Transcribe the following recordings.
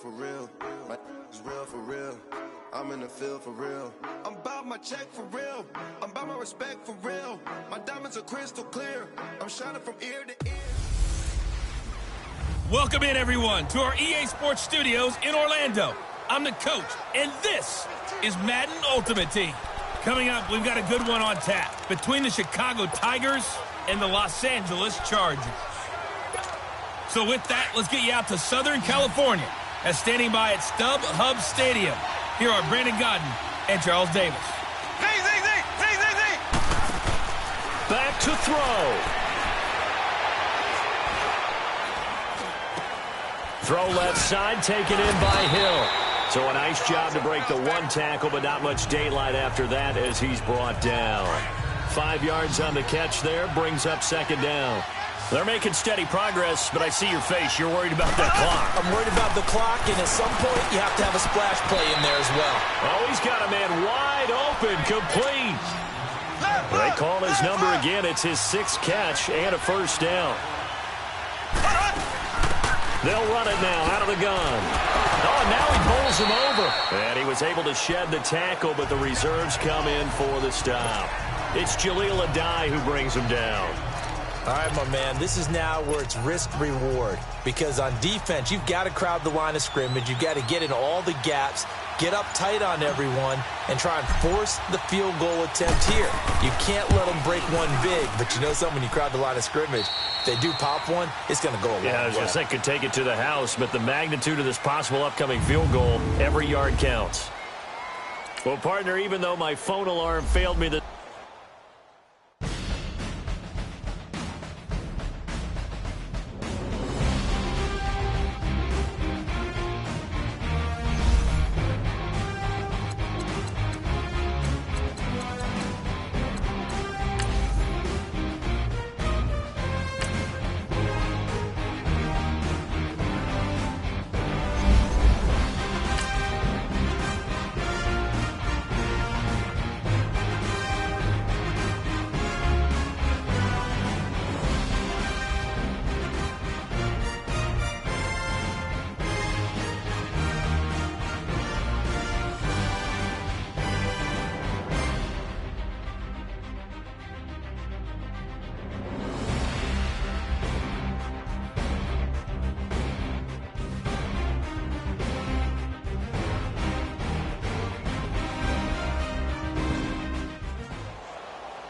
for real. My is real for real. I'm in the field for real. I'm about my check for real. I'm about my respect for real. My diamonds are crystal clear. I'm shining from ear to ear. Welcome in, everyone, to our EA Sports Studios in Orlando. I'm the coach, and this is Madden Ultimate Team. Coming up, we've got a good one on tap between the Chicago Tigers and the Los Angeles Chargers. So with that, let's get you out to Southern California. As standing by at StubHub Stadium, here are Brandon Godden and Charles Davis. Back to throw. Throw left side, taken in by Hill. So a nice job to break the one tackle, but not much daylight after that as he's brought down. 5 yards on the catch there, brings up second down. They're making steady progress, but I see your face. You're worried about that clock. I'm worried about the clock, and at some point, you have to have a splash play in there as well. Oh, he's got a man wide open, complete. They call his number again. It's his 6th catch and a first down. They'll run it now out of the gun. Oh, and now he bowls him over. And he was able to shed the tackle, but the reserves come in for the stop. It's Jaleel Adai who brings him down. All right, my man, this is now where it's risk-reward. Because on defense, you've got to crowd the line of scrimmage. You've got to get in all the gaps, get up tight on everyone, and try and force the field goal attempt here. You can't let them break one big, but you know something, when you crowd the line of scrimmage, if they do pop one, it's going to go a long way. Yeah, I was going to say could take it to the house, but the magnitude of this possible upcoming field goal, every yard counts. Well, partner, even though my phone alarm failed me this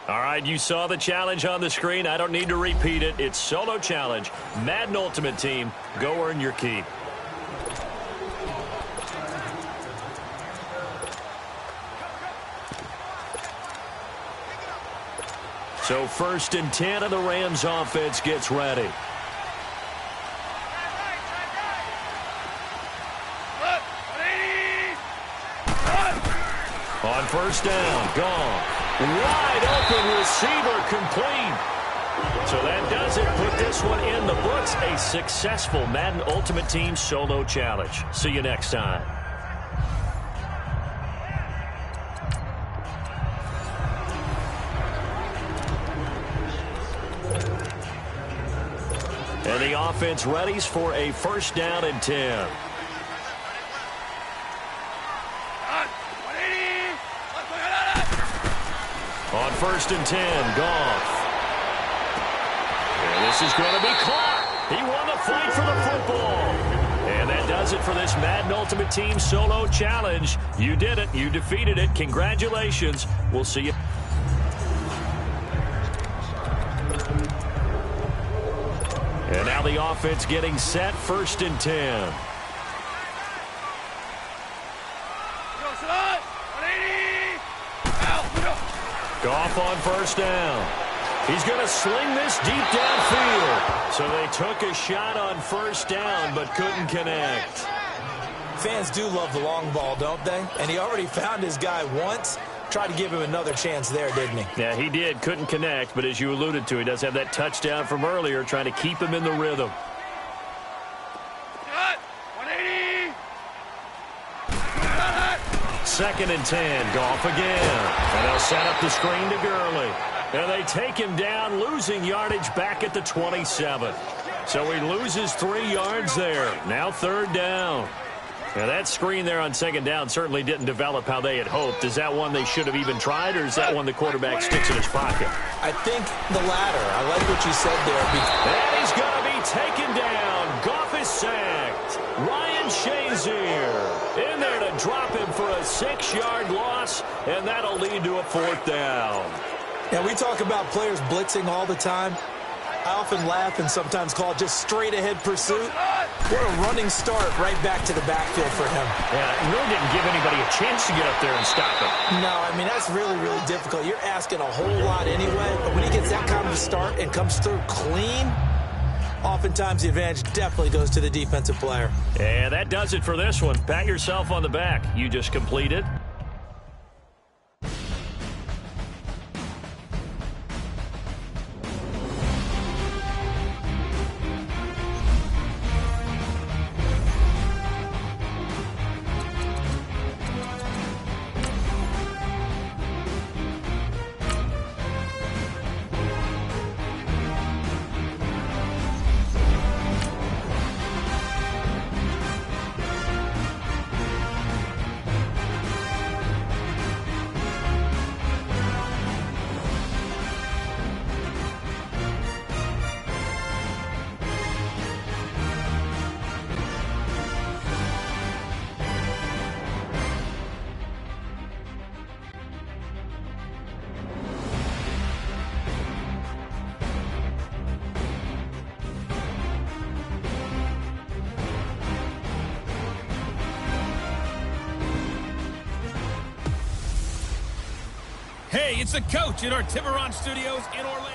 All right, you saw the challenge on the screen. I don't need to repeat it. It's solo challenge. Madden Ultimate Team. Go earn your keep. So 1st and 10 of the Rams offense gets ready. On 1st down, gone. Wide open receiver, complete. So that does it. Put this one in the books. A successful Madden Ultimate Team solo challenge. See you next time. And the offense readies for a 1st down and 10. On 1st and 10, Goff. And this is going to be caught. He won the fight for the football. And that does it for this Madden Ultimate Team solo challenge. You did it. You defeated it. Congratulations. We'll see you. And now the offense getting set, 1st and 10. Goff on 1st down. He's going to sling this deep downfield. So they took a shot on 1st down, but couldn't connect. Fans do love the long ball, don't they? And he already found his guy once. Tried to give him another chance there, didn't he? Yeah, he did. Couldn't connect, but as you alluded to, he does have that touchdown from earlier, trying to keep him in the rhythm. 2nd and 10, Goff again. And they'll set up the screen to Gurley. And they take him down, losing yardage back at the 27. So he loses 3 yards there. Now 3rd down. Now, that screen there on second down certainly didn't develop how they had hoped. Is that one they should have even tried, or is that one the quarterback sticks in his pocket? I think the latter. I like what you said there. And he's going to be taken down. Goff is sacked. Ryan Shazier in there to drop him for a 6-yard loss, and that'll lead to a 4th down. Now, we talk about players blitzing all the time. I often laugh and sometimes call it just straight-ahead pursuit. What a running start right back to the backfield for him. Yeah, it really didn't give anybody a chance to get up there and stop him. No, I mean, that's really, really difficult. You're asking a whole lot anyway, but when he gets that kind of a start and comes through clean, oftentimes the advantage definitely goes to the defensive player. And that does it for this one. Pat yourself on the back. You just completed Hey, it's the coach in our Tiburon studios in Orlando.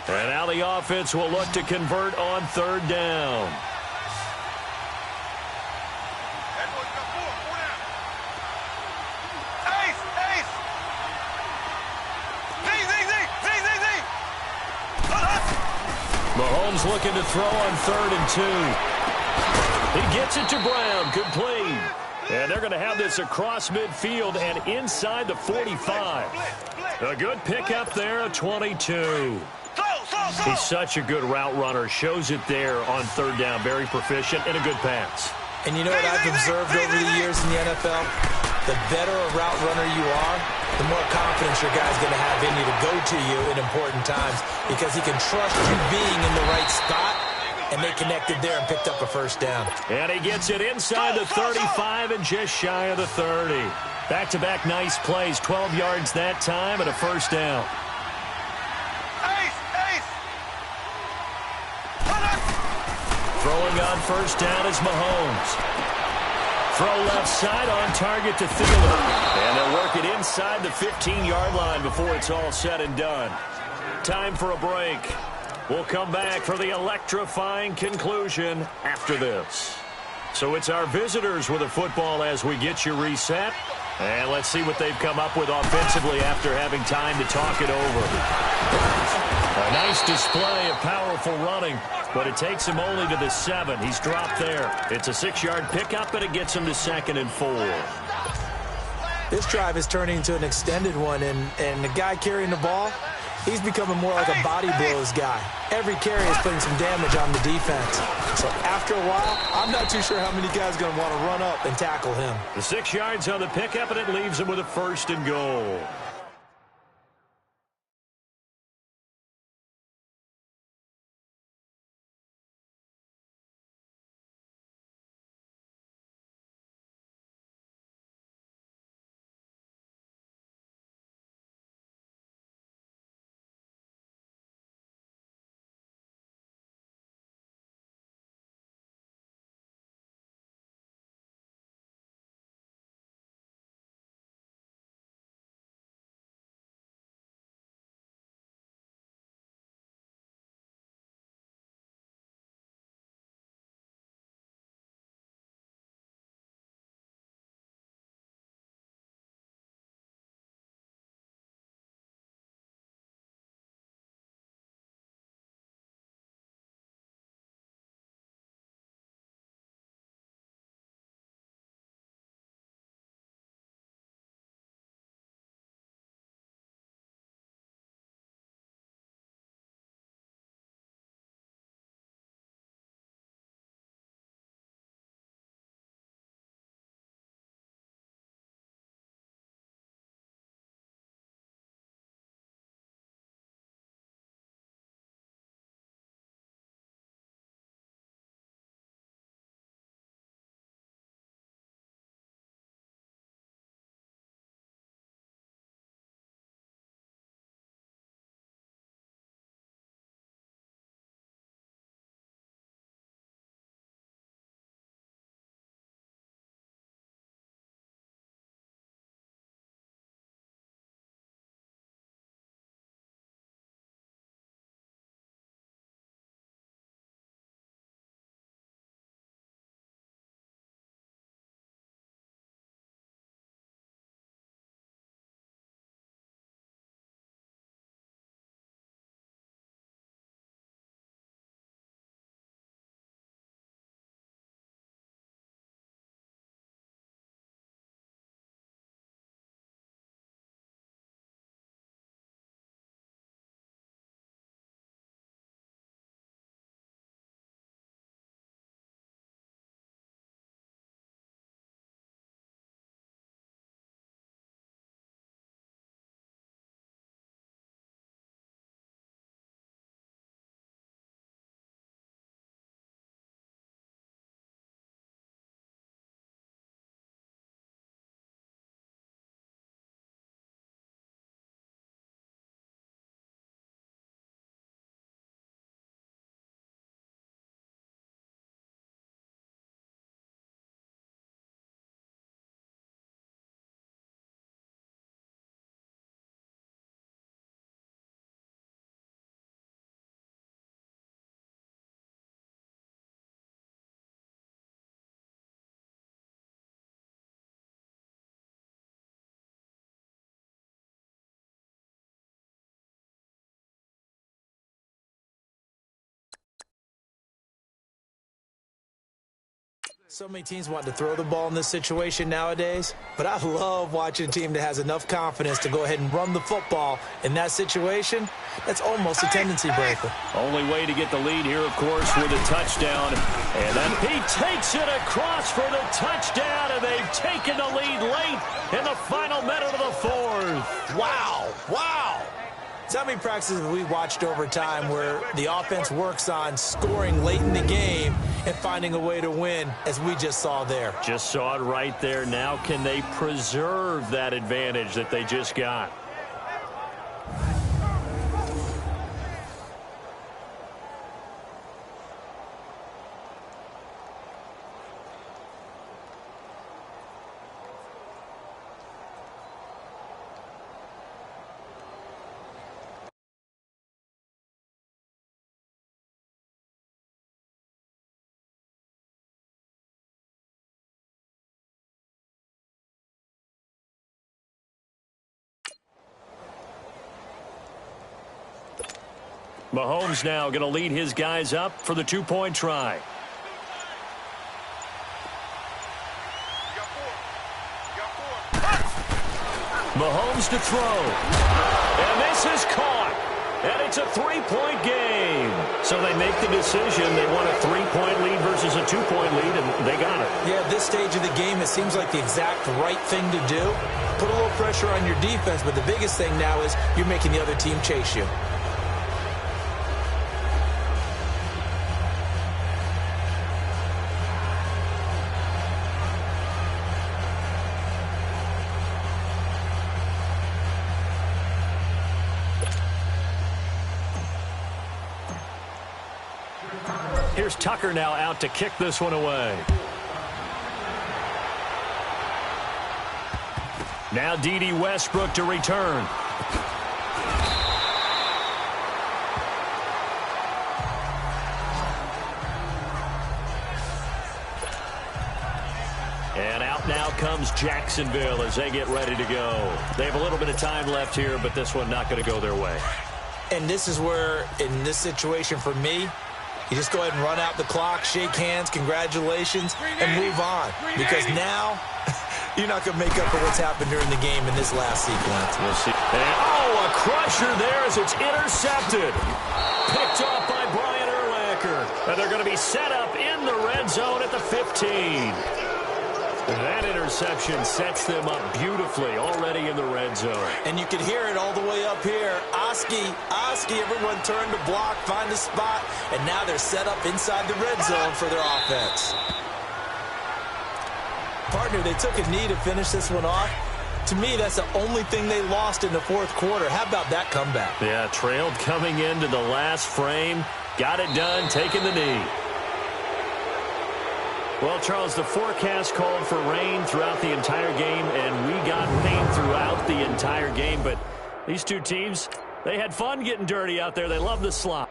And now the offense will look to convert on 3rd down. Mahomes looking to throw on 3rd and 2. He gets it to Brown. Complete. And they're going to have this across midfield and inside the 45. A good pickup there at 22. He's such a good route runner. Shows it there on 3rd down. Very proficient and a good pass. And you know what I've observed over the years in the NFL? The better a route runner you are, the more confidence your guy's going to have in you to go to you in important times because he can trust you being in the right spot, and they connected there and picked up a 1st down. And he gets it inside the 35 and just shy of the 30. Back-to-back nice plays, 12 yards that time and a 1st down. Throwing on 1st down is Mahomes. Throw left side on target to Thielen. And they'll work it inside the 15-yard line before it's all said and done. Time for a break. We'll come back for the electrifying conclusion after this. So it's our visitors with a football as we get you reset. And let's see what they've come up with offensively after having time to talk it over. A nice display of powerful running, but it takes him only to the 7. He's dropped there. It's a 6-yard pickup, and it gets him to 2nd and 4. This drive is turning into an extended one, and the guy carrying the ball, he's becoming more like a body blows guy. Every carry is putting some damage on the defense. So after a while, I'm not too sure how many guys are going to want to run up and tackle him. The 6 yards on the pickup, and it leaves him with a 1st and goal. So many teams want to throw the ball in this situation nowadays, but I love watching a team that has enough confidence to go ahead and run the football. In that situation, that's almost a tendency breaker. Only way to get the lead here, of course, with a touchdown. And then he takes it across for the touchdown, and they've taken the lead late in the final minute of the fourth. Wow. Wow. So how many practices have we watched over time where the offense works on scoring late in the game and finding a way to win, as we just saw there? Just saw it right there. Now can they preserve that advantage that they just got? Mahomes now going to lead his guys up for the two-point try. Mahomes to throw. And this is caught. And it's a three-point game. So they make the decision. They want a three-point lead versus a two-point lead, and they got it. Yeah, at this stage of the game, it seems like the exact right thing to do. Put a little pressure on your defense, but the biggest thing now is you're making the other team chase you. Here's Tucker now out to kick this one away. Now D.D. Westbrook to return. And out now comes Jacksonville as they get ready to go. They have a little bit of time left here, but this one not going to go their way. And this is where, in this situation for me, you just go ahead and run out the clock, shake hands, congratulations, and move on. Because now, you're not going to make up for what's happened during the game in this last sequence. We'll see. And, oh, a crusher there as it's intercepted. Picked off by Brian Urlacher. And they're going to be set up in the red zone at the 15. That interception sets them up beautifully already in the red zone. And you can hear it all the way up here. Oski, everyone turned to block, find a spot, and now they're set up inside the red zone for their offense. Partner, they took a knee to finish this one off. To me, that's the only thing they lost in the fourth quarter. How about that comeback? Yeah, trailed coming into the last frame. Got it done, taking the knee. Well, Charles, the forecast called for rain throughout the entire game, and we got rain throughout the entire game. But these two teams, they had fun getting dirty out there. They love the slop.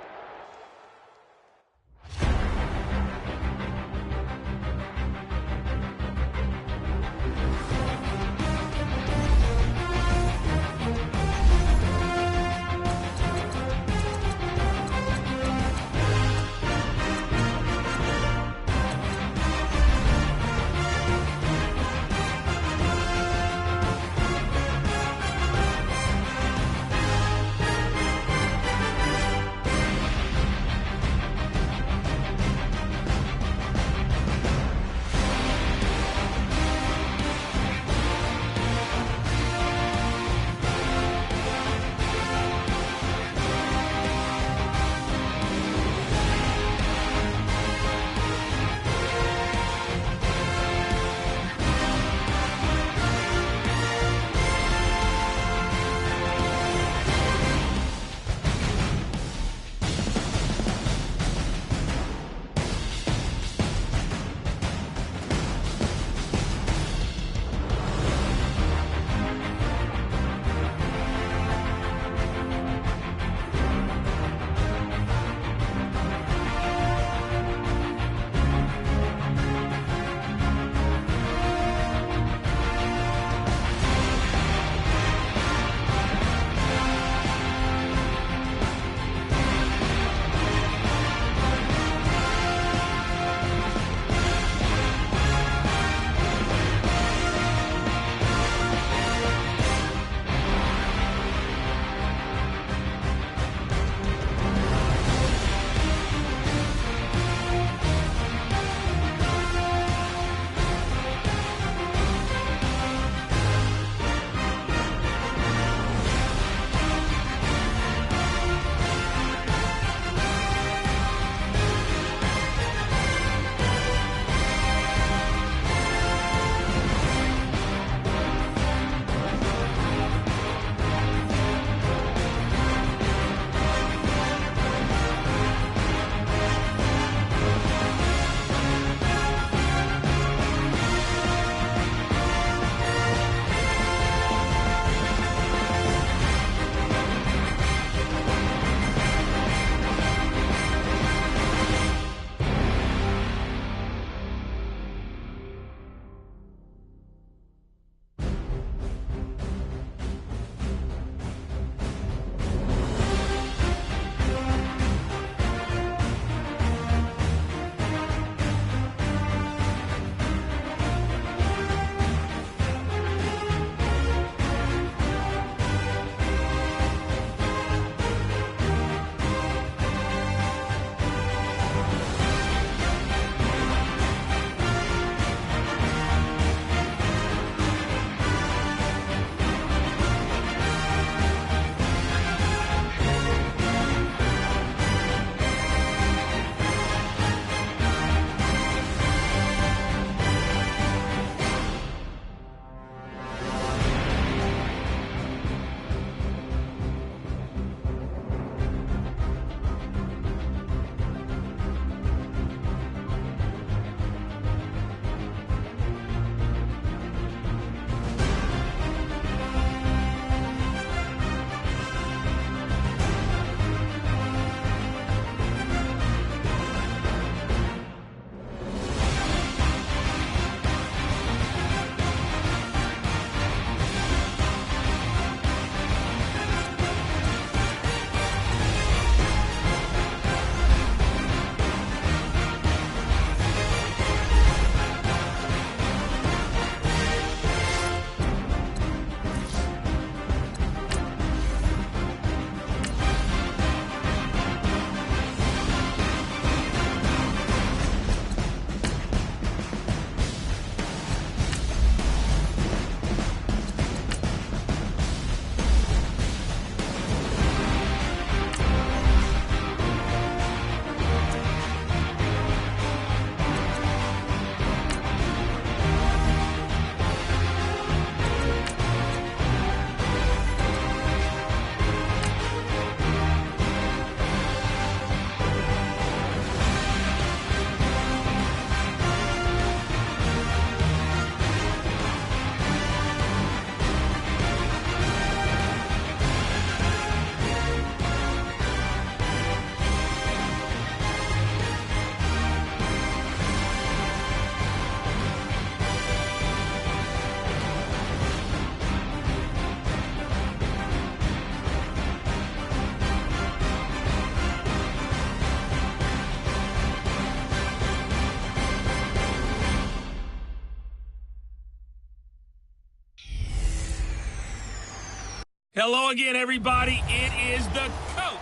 Hello again, everybody. It is the coach.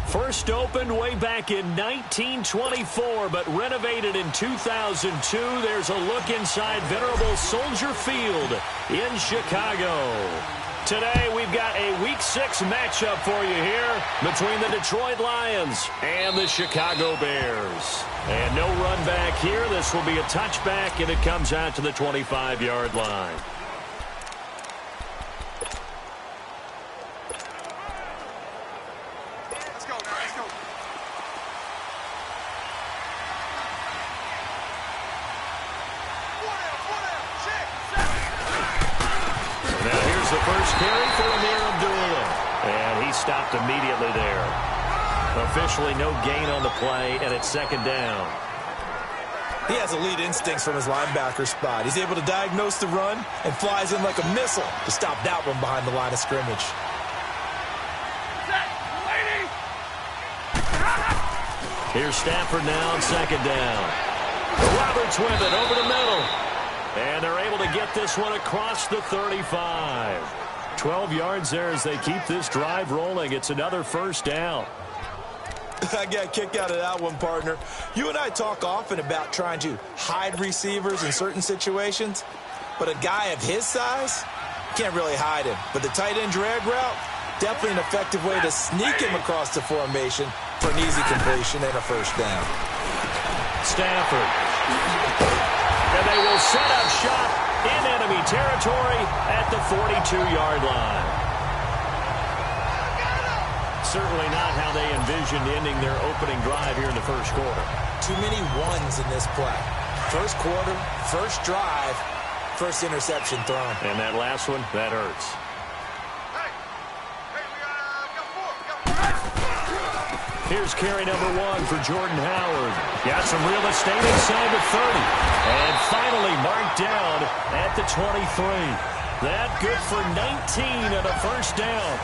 First opened way back in 1924, but renovated in 2002. There's a look inside venerable Soldier Field in Chicago. Today, we've got a Week 6 matchup for you here between the Detroit Lions and the Chicago Bears. And no run back here. This will be a touchback, and it comes out to the 25-yard line. Carry for Amir Abdullah. And he stopped immediately there. Officially no gain on the play, and it's second down. He has elite instincts from his linebacker spot. He's able to diagnose the run and flies in like a missile to stop that one behind the line of scrimmage. Here's Stafford now on second down. Roberts with it over the middle. And they're able to get this one across the 35. 12 yards there as they keep this drive rolling. It's another first down. I got a kick out of that one, partner. You and I talk often about trying to hide receivers in certain situations, but a guy of his size can't really hide him. But the tight end drag route, definitely an effective way to sneak him across the formation for an easy completion and a first down. Stafford. And they will set up shop in enemy territory at the 42-yard line. Certainly not how they envisioned ending their opening drive here in the first quarter. Too many ones in this play. First quarter, first drive, first interception thrown. And that last one, that hurts. Here's carry number 1 for Jordan Howard. Got some real estate inside the 30. And finally marked down at the 23. That good for 19 and a first down.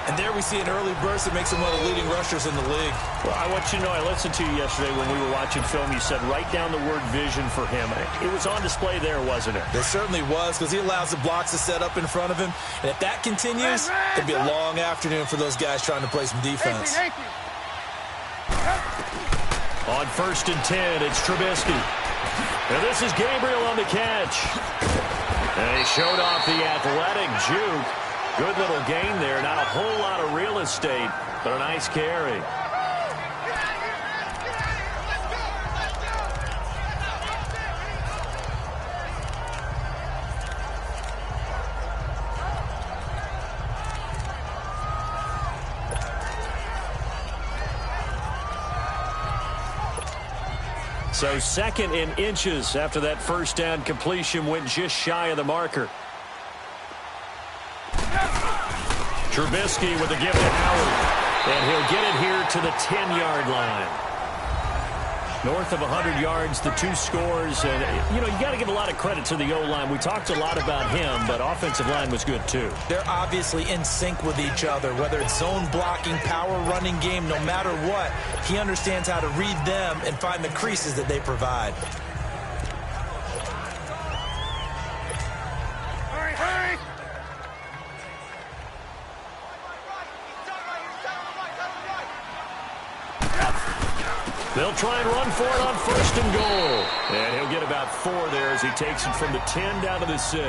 And there we see an early burst that makes him one of the leading rushers in the league. Well, I want you to know, I listened to you yesterday when we were watching film. You said write down the word vision for him. It was on display there, wasn't it? It certainly was, because he allows the blocks to set up in front of him. And if that continues, it'll be a long afternoon for those guys trying to play some defense. On 1st and 10, it's Trubisky. And this is Gabriel on the catch. And he showed off the athletic juke. Good little gain there. Not a whole lot of real estate, but a nice carry. So 2nd and inches after that first down completion went just shy of the marker. Trubisky with the give to Howard. And he'll get it here to the 10-yard line. North of 100 yards, the 2 scores. And, you know, you got to give a lot of credit to the O-line. We talked a lot about him, but offensive line was good, too. They're obviously in sync with each other, whether it's zone blocking, power running game, no matter what. He understands how to read them and find the creases that they provide. Hurry! They'll try and run for it on 1st and goal. And he'll get about 4 there as he takes it from the 10 down to the 6.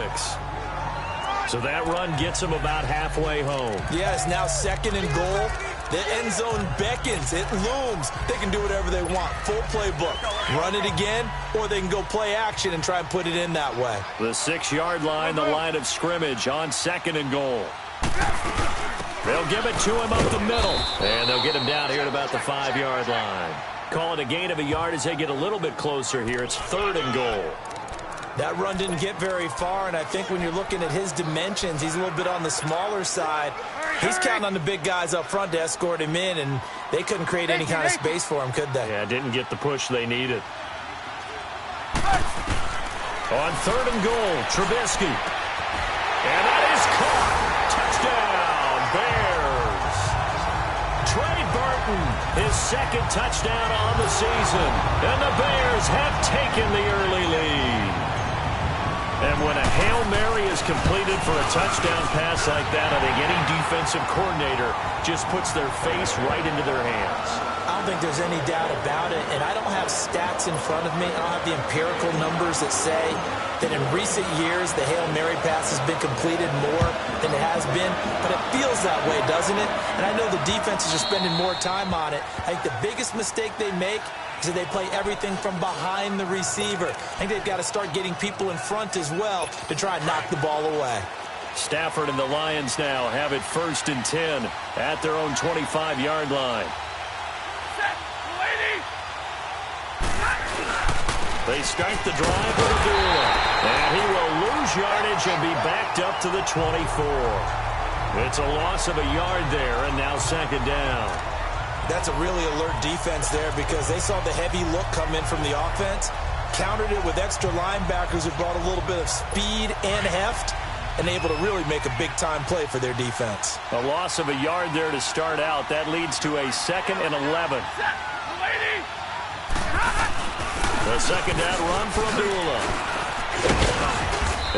So that run gets him about halfway home. Yes, now 2nd and goal. The end zone beckons. It looms. They can do whatever they want. Full playbook. Run it again, or they can go play action and try and put it in that way. The 6-yard line, the line of scrimmage on 2nd and goal. They'll give it to him up the middle. And they'll get him down here at about the 5-yard line. Call it a gain of a yard as they get a little bit closer here. It's 3rd and goal. That run didn't get very far, and I think when you're looking at his dimensions, he's a little bit on the smaller side. He's counting on the big guys up front to escort him in, and they couldn't create any kind of space for him, could they? Yeah, didn't get the push they needed. On 3rd and goal, Trubisky. And that is caught. Touchdown, Bears. Trey Burton, his 2nd touchdown on the season. And the Bears have taken the early lead. And when a Hail Mary is completed for a touchdown pass like that, I think any defensive coordinator just puts their face right into their hands. I don't think there's any doubt about it, and I don't have stats in front of me. I don't have the empirical numbers that say that in recent years the Hail Mary pass has been completed more than it has been, but it feels that way, doesn't it? And I know the defenses are spending more time on it. I think the biggest mistake they make is that they play everything from behind the receiver. I think they've got to start getting people in front as well to try and knock the ball away. Stafford and the Lions now have it 1st and 10 at their own 25-yard line. They start the drive with Abdullah, and he will lose yardage and be backed up to the 24. It's a loss of a yard there, and now 2nd down. That's a really alert defense there because they saw the heavy look come in from the offense, countered it with extra linebackers who brought a little bit of speed and heft, and able to really make a big-time play for their defense. A loss of a yard there to start out. That leads to a 2nd and 11. The 2nd down run for Abdullah.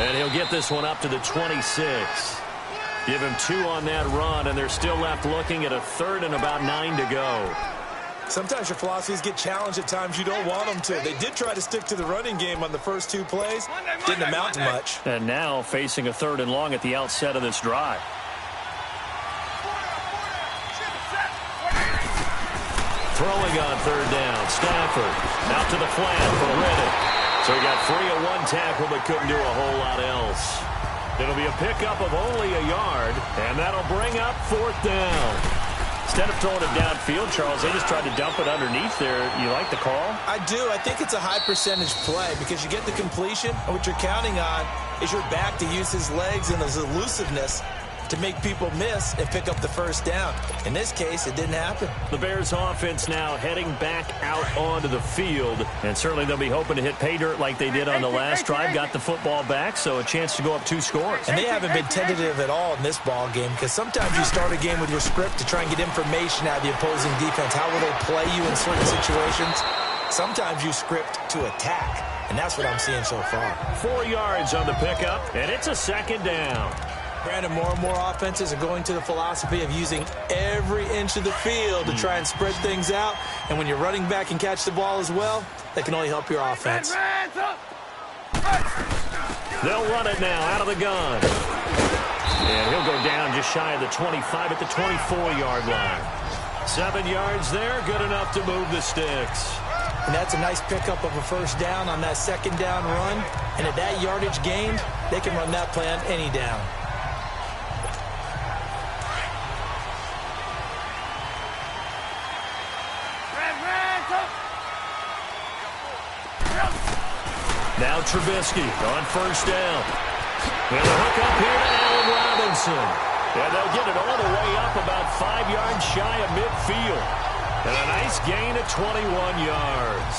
And he'll get this one up to the 26. Give him 2 on that run, and they're still left looking at a 3rd and about 9 to go. Sometimes your philosophies get challenged at times you don't want them to. They did try to stick to the running game on the first 2 plays. Didn't amount to much. And now facing a 3rd and long at the outset of this drive. Throwing on 3rd down. Stafford out to the flat for Reddick. So he got free of 1 tackle but couldn't do a whole lot else. It'll be a pickup of only a yard, and that'll bring up 4th down. Instead of throwing it downfield, Charles, they just tried to dump it underneath there. You like the call? I do. I think it's a high-percentage play because you get the completion, and what you're counting on is your back to use his legs and his elusiveness to make people miss and pick up the 1st down. In this case, it didn't happen. The Bears offense now heading back out onto the field, and certainly they'll be hoping to hit pay dirt like they did on the last drive. Got the football back, so a chance to go up 2 scores. And they haven't been tentative at all in this ball game because sometimes you start a game with your script to try and get information out of the opposing defense. How will they play you in certain situations? Sometimes you script to attack, and that's what I'm seeing so far. 4 yards on the pickup, and it's a 2nd down. Brandon, more and more offenses are going to the philosophy of using every inch of the field to try and spread things out. And when you're running back and catch the ball as well, that can only help your offense. They'll run it now out of the gun. And he'll go down just shy of the 25 at the 24-yard line. 7 yards there, good enough to move the sticks. And that's a nice pickup of a 1st down on that 2nd down run. And at that yardage gained, they can run that play on any down. Now Trubisky on 1st down. And a hook up here to Allen Robinson. And they'll get it all the way up about 5 yards shy of midfield. And a nice gain of 21 yards.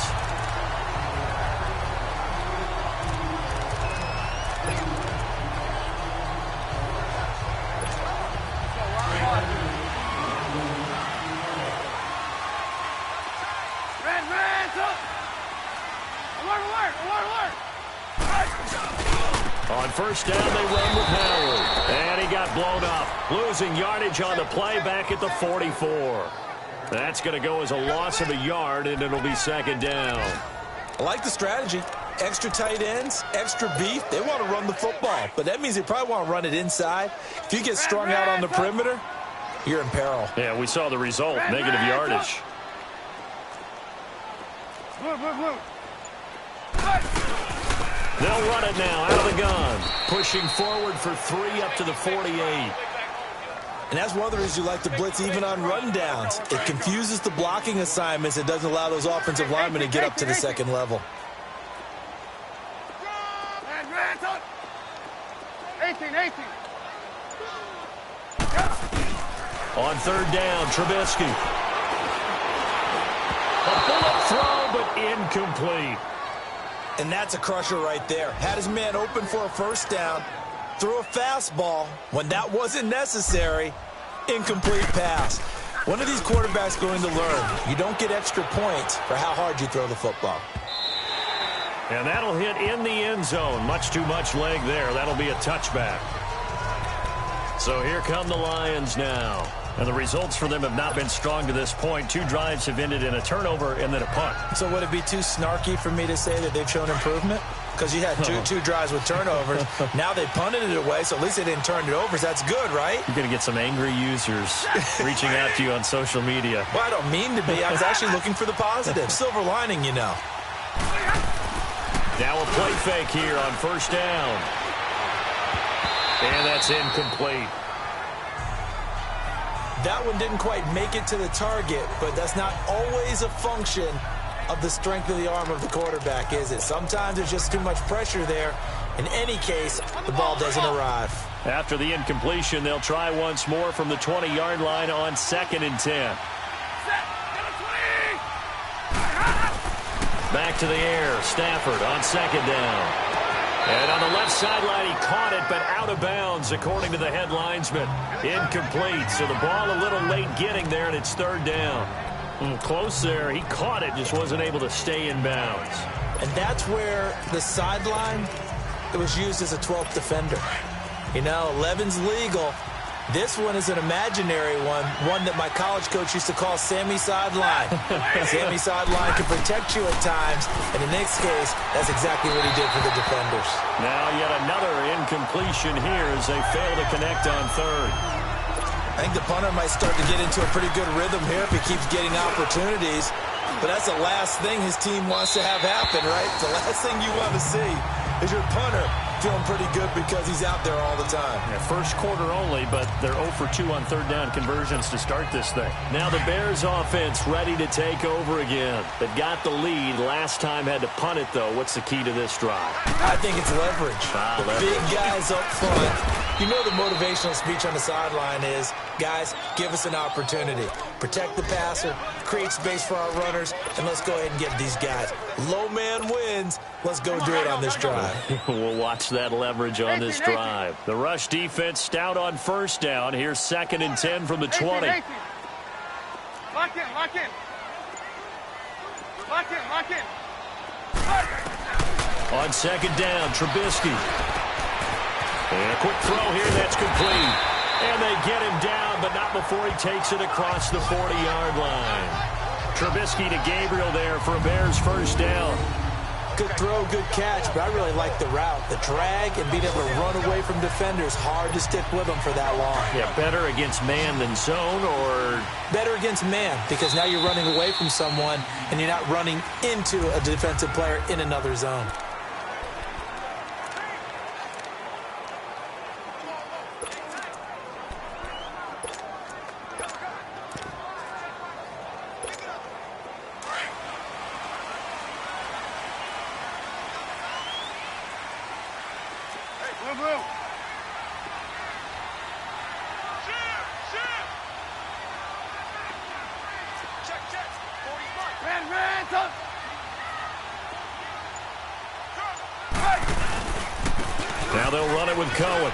On 1st down, they run with Howard. And he got blown up. Losing yardage on the play back at the 44. That's going to go as a loss of a yard, and it'll be 2nd down. I like the strategy. Extra tight ends, extra beef. They want to run the football, but that means they probably want to run it inside. If you get strung out on the perimeter, you're in peril. Yeah, we saw the result, negative yardage. They'll run it now out of the gun. Pushing forward for 3 up to the 48. And that's one of the reasons you like to blitz even on rundowns. It confuses the blocking assignments. It doesn't allow those offensive linemen to get up to the 2nd level. 18. On 3rd down, Trubisky. A bullet throw, but incomplete. And that's a crusher right there. Had his man open for a 1st down. Threw a fastball when that wasn't necessary. Incomplete pass. One of these quarterbacks going to learn. You don't get extra points for how hard you throw the football. And that'll hit in the end zone. Much too much leg there. That'll be a touchback. So here come the Lions now. And the results for them have not been strong to this point. 2 drives have ended in a turnover and then a punt. So would it be too snarky for me to say that they've shown improvement? Because you had two drives with turnovers. Now they punted it away, so at least they didn't turn it over. So that's good, right? You're going to get some angry users reaching out to you on social media. Well, I don't mean to be. I was actually looking for the positive. Silver lining, you know. Now a play fake here on first down. And that's incomplete. That one didn't quite make it to the target, but that's not always a function of the strength of the arm of the quarterback, is it? Sometimes there's just too much pressure there. In any case, the ball doesn't arrive. After the incompletion, they'll try once more from the 20-yard line on 2nd and 10. Back to the air. Stafford on 2nd down. And on the left sideline, he caught it, but out of bounds, according to the head linesman. Incomplete, so the ball a little late getting there, and it's 3rd down. Close there. He caught it, just wasn't able to stay in bounds. And that's where the sideline, it was used as a 12th defender. You know, 11's legal. This one is an imaginary one that my college coach used to call Sammy Sideline. Sammy Sideline can protect you at times, and in this case, that's exactly what he did for the defenders. Now yet another incompletion here as they fail to connect on 3rd. I think the punter might start to get into a pretty good rhythm here if he keeps getting opportunities. But that's the last thing his team wants to have happen, right? The last thing you want to see is your punter feeling pretty good because he's out there all the time. Yeah, first quarter only, but they're 0 for 2 on 3rd down conversions to start this thing. Now the Bears offense ready to take over again. They got the lead. Last time had to punt it, though. What's the key to this drive? I think it's leverage. The big guys up front. You know the motivational speech on the sideline is, guys, give us an opportunity. Protect the passer, create space for our runners, and let's go ahead and get these guys. Low man wins. Let's go do it on this drive. We'll watch that leverage on this drive. The rush defense stout on 1st down. Here's 2nd and 10 from the 20. Lock in, lock in. Lock in, lock in. On 2nd down, Trubisky. And a quick throw here, that's complete. And they get him down, but not before he takes it across the 40-yard line. Trubisky to Gabriel there for a Bears 1st down. Good throw, good catch, but I really like the route. The drag and being able to run away from defenders, hard to stick with them for that long. Yeah, better against man than zone, or? Better against man, because now you're running away from someone and you're not running into a defensive player in another zone. Now they'll run it with Cohen.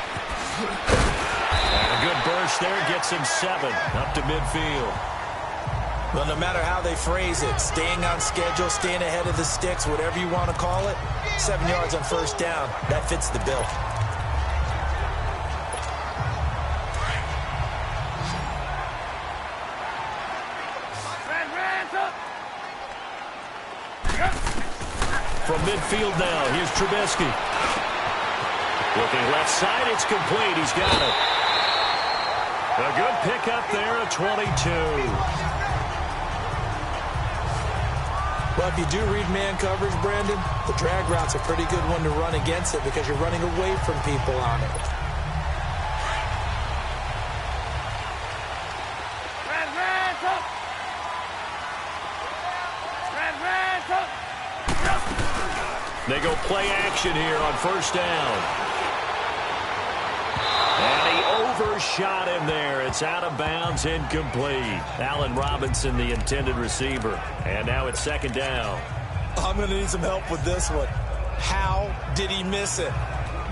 And a good burst there gets him 7 up to midfield. Well, no matter how they phrase it, staying on schedule, staying ahead of the sticks, whatever you want to call it, 7 yards on 1st down, that fits the bill. From midfield now, here's Trubisky. Looking left side, it's complete. He's got it. A good pickup there at 22. Well, if you do read man coverage, Brandon, the drag route's a pretty good one to run against it because you're running away from people on it. They go play action here on 1st down. And he overshot him there. It's out of bounds, incomplete. Allen Robinson, the intended receiver. And now it's 2nd down. I'm going to need some help with this one. How did he miss it?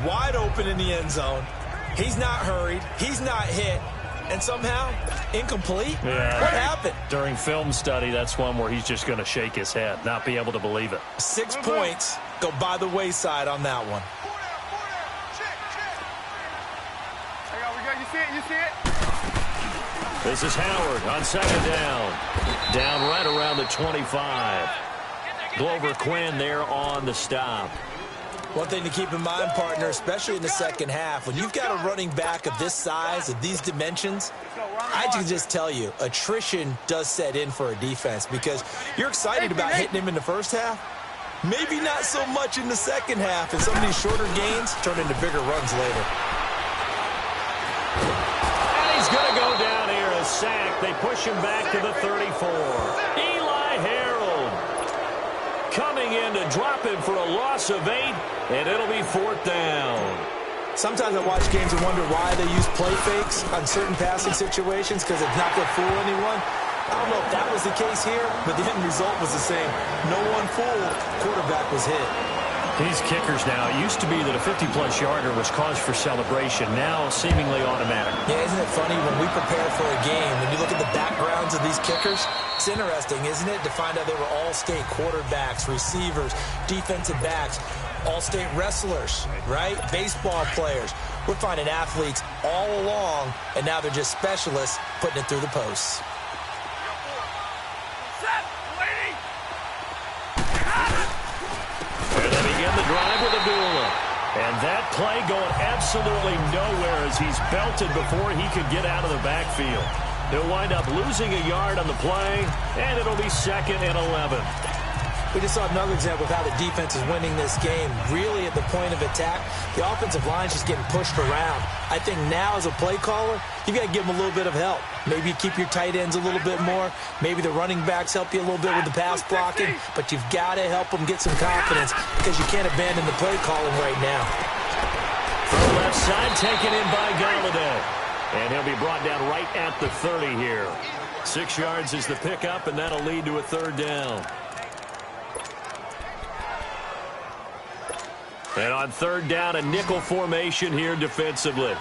Wide open in the end zone. He's not hurried. He's not hit. and somehow incomplete? Yeah. What happened? During film study, that's one where he's just going to shake his head, not be able to believe it. 6 points go by the wayside on that one. You see it? You see it? This is Howard on second down. Down right around the 25. Glover Quinn there on the stop. One thing to keep in mind, partner, especially in the second half, when you've got a running back of this size, of these dimensions, I can just tell you, attrition does set in for a defense because you're excited about hitting him in the first half. Maybe not so much in the second half, and some of these shorter gains turn into bigger runs later. And he's going to go down here, a sack. They push him back to the 34. Eli Harold coming in to drop him for a loss of 8, and it'll be 4th down. Sometimes I watch games and wonder why they use play fakes on certain passing situations because it's not going to fool anyone. I don't know if that was the case here, but the end result was the same. No one fooled. Quarterback was hit. These kickers now, it used to be that a 50-plus yarder was cause for celebration. Now seemingly automatic. Yeah, isn't it funny when we prepare for a game, when you look at the backgrounds of these kickers, it's interesting, isn't it, to find out they were all-state quarterbacks, receivers, defensive backs, all-state wrestlers, right? Baseball players. We're finding athletes all along, and now they're just specialists putting it through the posts. There they begin the drive with Abdullah. And that play going absolutely nowhere as he's belted before he could get out of the backfield. He'll wind up losing a yard on the play, and it'll be 2nd and 11. We just saw another example of how the defense is winning this game. Really at the point of attack, the offensive line's just getting pushed around. I think now as a play caller, you've got to give them a little bit of help. Maybe you keep your tight ends a little bit more. Maybe the running backs help you a little bit with the pass blocking. But you've got to help them get some confidence because you can't abandon the play calling right now. From the left side, taken in by Galladay. And he'll be brought down right at the 30 here. 6 yards is the pickup, and that'll lead to a 3rd down. And on 3rd down, a nickel formation here defensively.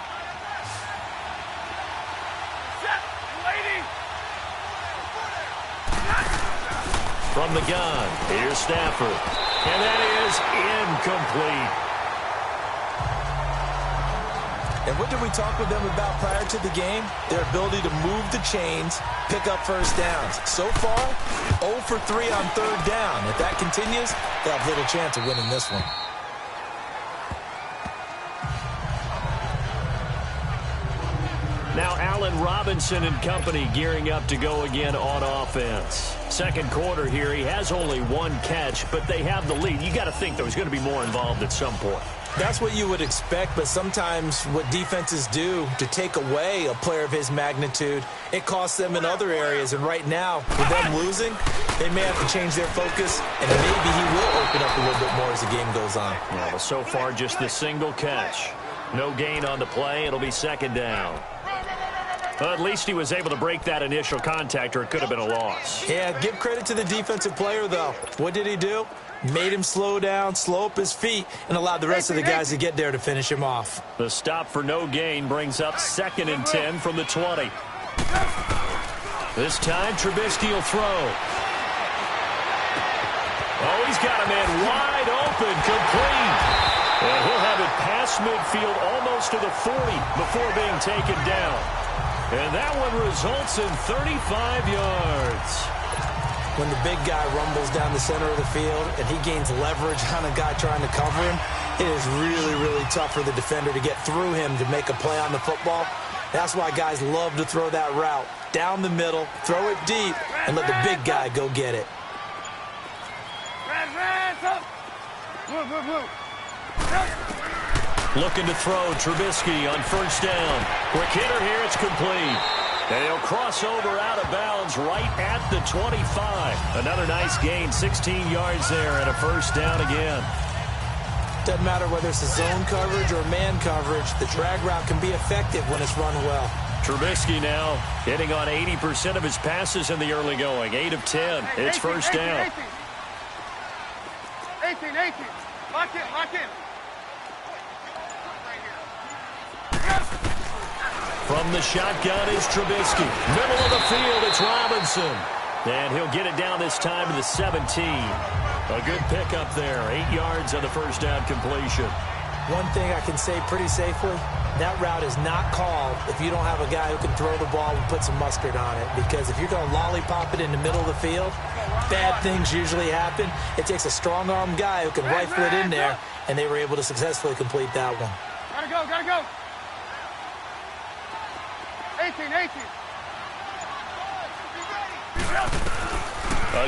From the gun, here's Stafford. And that is incomplete. And what did we talk with them about prior to the game? Their ability to move the chains, pick up first downs. So far, 0 for 3 on 3rd down. If that continues, they'll have little chance of winning this one. Now Allen Robinson and company gearing up to go again on offense. 2nd quarter here, he has only 1 catch, but they have the lead. You got to think there's going to be more involved at some point. That's what you would expect, but sometimes what defenses do to take away a player of his magnitude, it costs them in other areas. And right now, with them losing, they may have to change their focus, and maybe he will open up a little bit more as the game goes on. Yeah, well, so far, just the single catch. No gain on the play. It'll be 2nd down. Well, at least he was able to break that initial contact, or it could have been a loss. Yeah, give credit to the defensive player, though. What did he do? Made him slow down, slow up his feet, and allowed the rest of the guys to get there to finish him off. The stop for no gain brings up 2nd and 10 from the 20. This time, Trubisky will throw. Oh, he's got a man wide open, complete. And he'll have it past midfield almost to the 40 before being taken down. And that one results in 35 yards. When the big guy rumbles down the center of the field and he gains leverage on a guy trying to cover him, it is really, really tough for the defender to get through him to make a play on the football. That's why guys love to throw that route. Down the middle, throw it deep, and let the big guy go get it. Looking to throw, Trubisky on 1st down. Quick hitter here, it's complete. And he'll cross over out of bounds right at the 25. Another nice gain, 16 yards there, and a 1st down again. Doesn't matter whether it's a zone coverage or man coverage, the drag route can be effective when it's run well. Trubisky now hitting on 80% of his passes in the early going. 8 of 10. It's 1st down. 18. Lock in. From the shotgun is Trubisky. Middle of the field, it's Robinson. And he'll get it down this time to the 17. A good pickup there. 8 yards on the first down completion. One thing I can say pretty safely, that route is not called if you don't have a guy who can throw the ball and put some mustard on it. Because if you're going to lollipop it in the middle of the field, bad things usually happen. It takes a strong-arm guy who can rifle it in there, and they were able to successfully complete that one. Gotta go, gotta go. 18.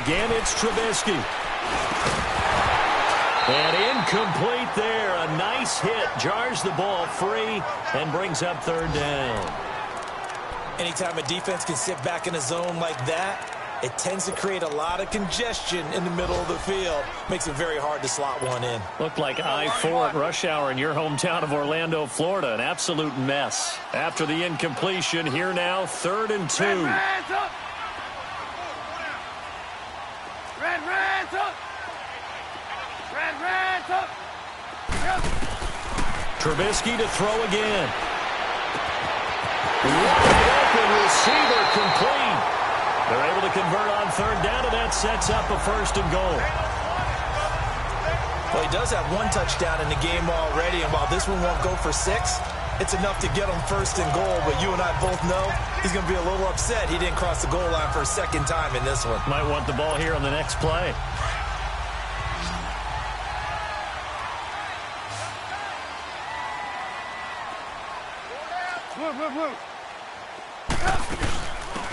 Again, it's Trubisky. And incomplete there. A nice hit. Jars the ball free and brings up third down. Anytime a defense can sit back in a zone like that, it tends to create a lot of congestion in the middle of the field. Makes it very hard to slot one in. Looked like I-4 at rush hour in your hometown of Orlando, Florida. An absolute mess. After the incompletion, here now, 3rd and 2. Hands up. Hands up. Hands up. Yep. Trubisky to throw again. Wide open receiver complete. They're able to convert on 3rd down, and that sets up a 1st and goal. Well, he does have 1 touchdown in the game already, and while this one won't go for 6, it's enough to get him 1st and goal. But you and I both know he's going to be a little upset he didn't cross the goal line for a 2nd time in this one. Might want the ball here on the next play. Blue.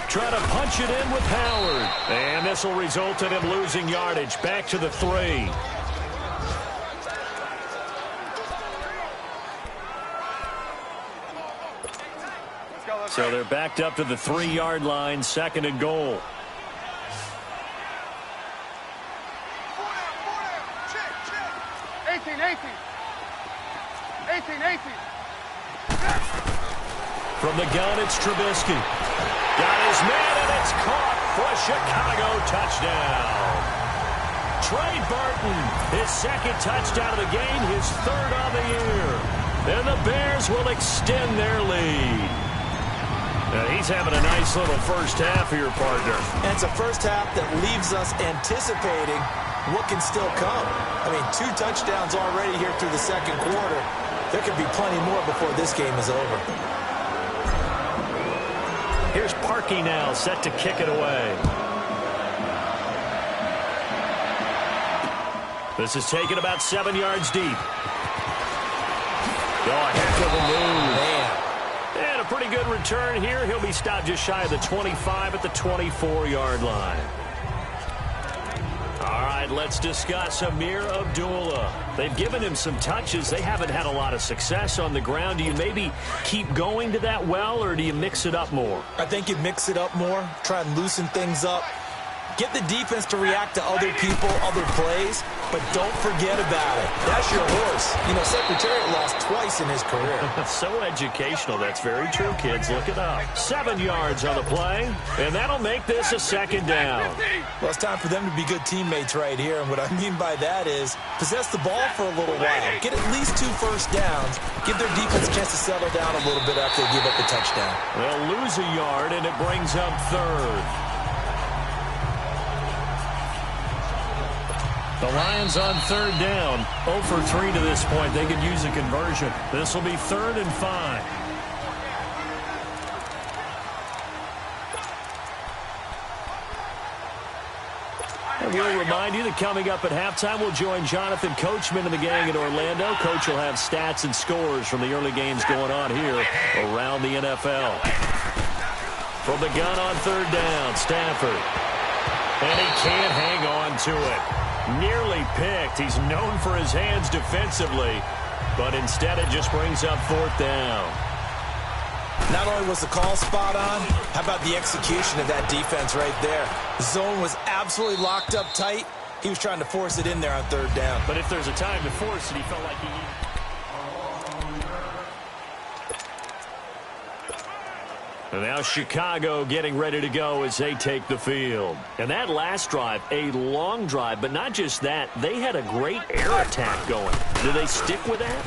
Try to punch it in with Howard. And this will result in him losing yardage. Back to the 3. So they're backed up to the 3-yard line, 2nd and goal. From the gun, it's Trubisky. Got his man, and it's caught for a Chicago touchdown. Trey Burton, his 2nd touchdown of the game, his 3rd on the year. And the Bears will extend their lead. Now he's having a nice little first half here, partner. And it's a first half that leaves us anticipating what can still come. I mean, 2 touchdowns already here through the 2nd quarter. There could be plenty more before this game is over. Here's Parkey now, set to kick it away. This is taken about 7 yards deep. Oh, heck of a move. Man. And a pretty good return here. He'll be stopped just shy of the 25 at the 24-yard line. All right, let's discuss Amir Abdullah. They've given him some touches. They haven't had a lot of success on the ground. Do you maybe keep going to that well, or do you mix it up more? I think you mix it up more, try and loosen things up. Get the defense to react to other people, other plays, but don't forget about it. That's your horse. You know, Secretariat lost twice in his career. So educational. That's very true, kids. Look it up. 7 yards on the play, and that'll make this a 2nd down. Well, it's time for them to be good teammates right here, and what I mean by that is possess the ball for a little while. Get at least 2 first downs. Give their defense a chance to settle down a little bit after they give up the touchdown. They'll lose a yard, and it brings up 3rd. The Lions on 3rd down. 0 for 3 to this point. They could use a conversion. This will be 3rd and 5. And we'll remind you that coming up at halftime, we'll join Jonathan Coachman and the gang in Orlando. Coach will have stats and scores from the early games going on here around the NFL. From the gun on 3rd down, Stafford. And he can't hang on to it. Nearly picked. He's known for his hands defensively, but instead it just brings up 4th down. Not only was the call spot on, how about the execution of that defense right there? The zone was absolutely locked up tight. He was trying to force it in there on 3rd down. But if there's a time to force it, he felt like he needed. And now Chicago getting ready to go as they take the field. And that last drive, a long drive, but not just that. They had a great air attack going. Do they stick with that?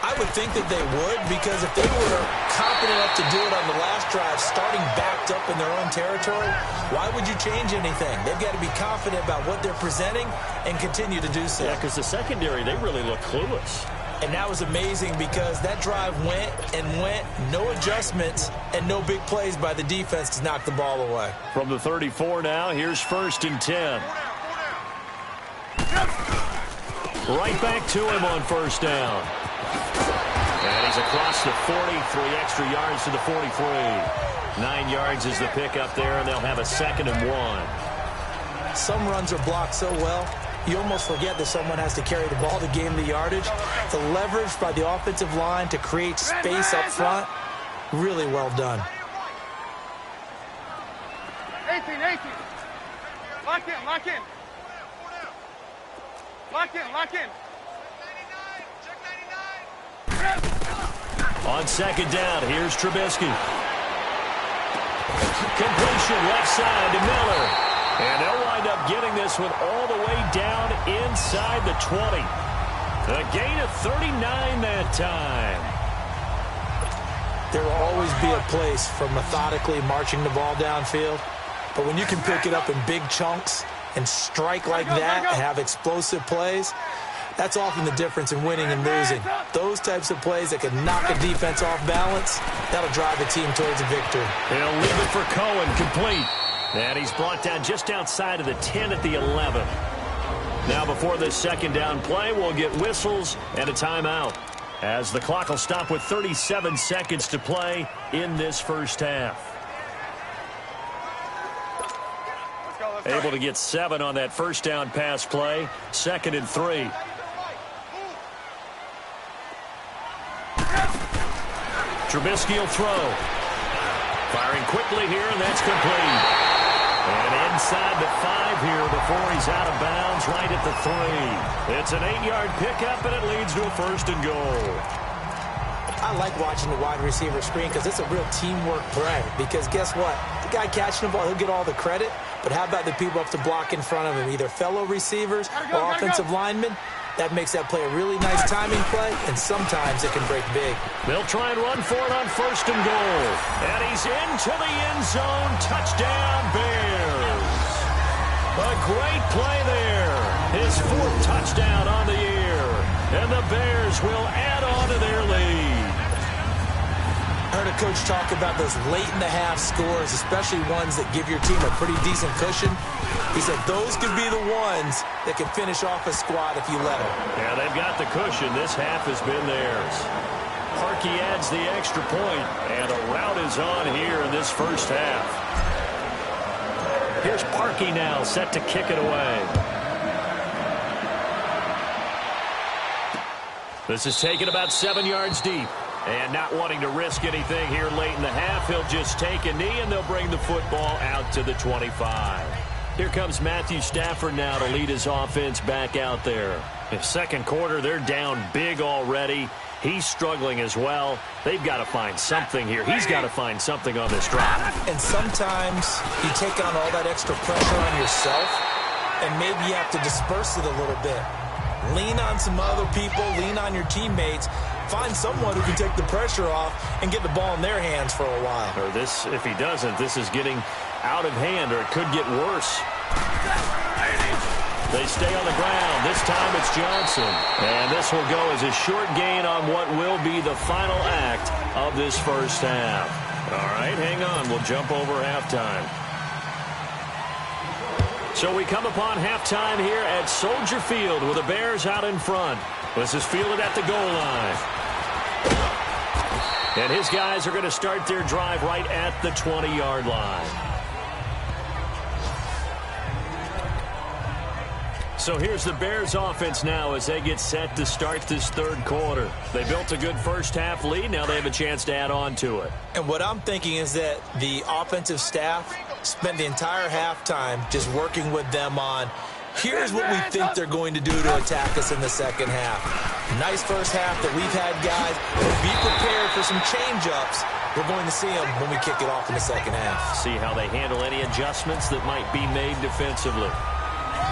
I would think that they would, because if they were confident enough to do it on the last drive, starting backed up in their own territory, why would you change anything? They've got to be confident about what they're presenting and continue to do so. Yeah, because the secondary, they really look clueless. And that was amazing because that drive went and went, no adjustments, and no big plays by the defense to knock the ball away. From the 34 now, here's 1st and 10. Right back to him on 1st down. And he's across the 40, 3 extra yards to the 43. 9 yards is the pickup there, and they'll have a 2nd and 1. Some runs are blocked so well, you almost forget that someone has to carry the ball to gain the yardage. The leverage by the offensive line to create space up front, really well done. 18. Lock in. Lock in. On 2nd down, here's Trubisky. Completion left side to Miller. And they'll wind up getting this one all the way down inside the 20. A gain of 39 that time. There will always be a place for methodically marching the ball downfield. But when you can pick it up in big chunks and strike like that, have explosive plays, that's often the difference in winning and losing. Those types of plays that can knock a defense off balance, that'll drive the team towards a victory. He'll leave it for Cohen, complete. And he's brought down just outside of the 10 at the 11. Now before this 2nd down play, we'll get whistles and a timeout, as the clock will stop with 37 seconds to play in this first half. Able to get 7 on that 1st down pass play. 2nd and 3. Trubisky will throw. Firing quickly here, and that's complete. And inside the 5 here before he's out of bounds, right at the 3. It's an 8-yard pickup, and it leads to a 1st and goal. I like watching the wide receiver screen because it's a real teamwork play. Because guess what? The guy catching the ball, he'll get all the credit. But how about the people up to block in front of him, either fellow receivers or offensive linemen? That makes that play a really nice timing play, and sometimes it can break big. They'll try and run for it on 1st and goal. And he's into the end zone. Touchdown, Bears. A great play there. His 4th touchdown on the year. And the Bears will add on to their lead. I heard a coach talk about those late-in-the-half scores, especially ones that give your team a pretty decent cushion. He said those could be the ones that can finish off a squad if you let them. Yeah, they've got the cushion. This half has been theirs. Harkey adds the extra point, and a rout is on here in this first half. Here's Parkey now, set to kick it away. This is taken about 7 yards deep. And not wanting to risk anything here late in the half, he'll just take a knee, and they'll bring the football out to the 25. Here comes Matthew Stafford now to lead his offense back out there. In the 2nd quarter, they're down big already. He's struggling as well. They've got to find something here. He's got to find something on this drive. And sometimes you take on all that extra pressure on yourself, and maybe you have to disperse it a little bit. Lean on some other people, lean on your teammates. Find someone who can take the pressure off and get the ball in their hands for a while. Or this, if he doesn't, this is getting out of hand, or it could get worse. They stay on the ground. This time it's Johnson. And this will go as a short gain on what will be the final act of this first half. All right, hang on. We'll jump over halftime. So we come upon halftime here at Soldier Field with the Bears out in front. This is fielded at the goal line. And his guys are going to start their drive right at the 20-yard line. So here's the Bears offense now as they get set to start this 3rd quarter. They built a good first half lead. Now they have a chance to add on to it. And what I'm thinking is that the offensive staff spent the entire halftime just working with them on, here's what we think they're going to do to attack us in the 2nd half. Nice first half that we've had, guys. But be prepared for some change-ups. We're going to see them when we kick it off in the 2nd half. See how they handle any adjustments that might be made defensively.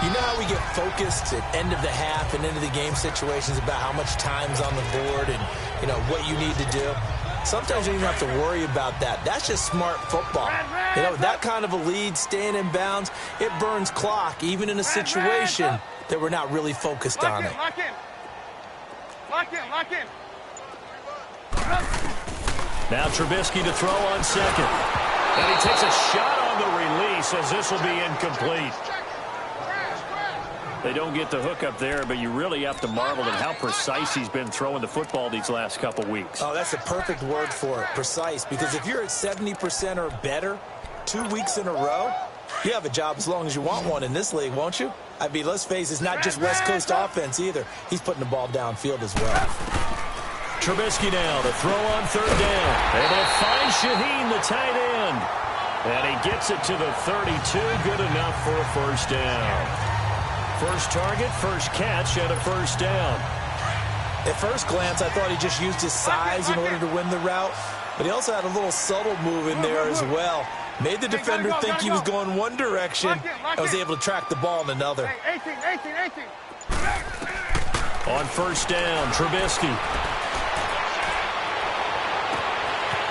You know how we get focused at end of the half and into the game situations about how much time's on the board and, what you need to do? Sometimes you don't even have to worry about that. That's just smart football. That kind of a lead, staying in bounds, it burns clock, even in a situation that we're not really focused on it. Lock in. Lock in, lock in. Now Trubisky to throw on second. And he takes a shot on the release as this will be incomplete. They don't get the hook up there, but you really have to marvel at how precise he's been throwing the football these last couple weeks. Oh, that's a perfect word for it, precise, because if you're at 70% or better 2 weeks in a row, you have a job as long as you want one in this league, won't you? I mean, let's face it, it's not just West Coast offense either. He's putting the ball downfield as well. Trubisky now to throw on third down. Able to find Shaheen, the tight end. And he gets it to the 32. Good enough for a first down. First target, first catch, and a first down. At first glance, I thought he just used his size in order to win the route, but he also had a little subtle move in there as well. Made the defender think he was going one direction and was able to track the ball in another. 18. On first down, Trubisky.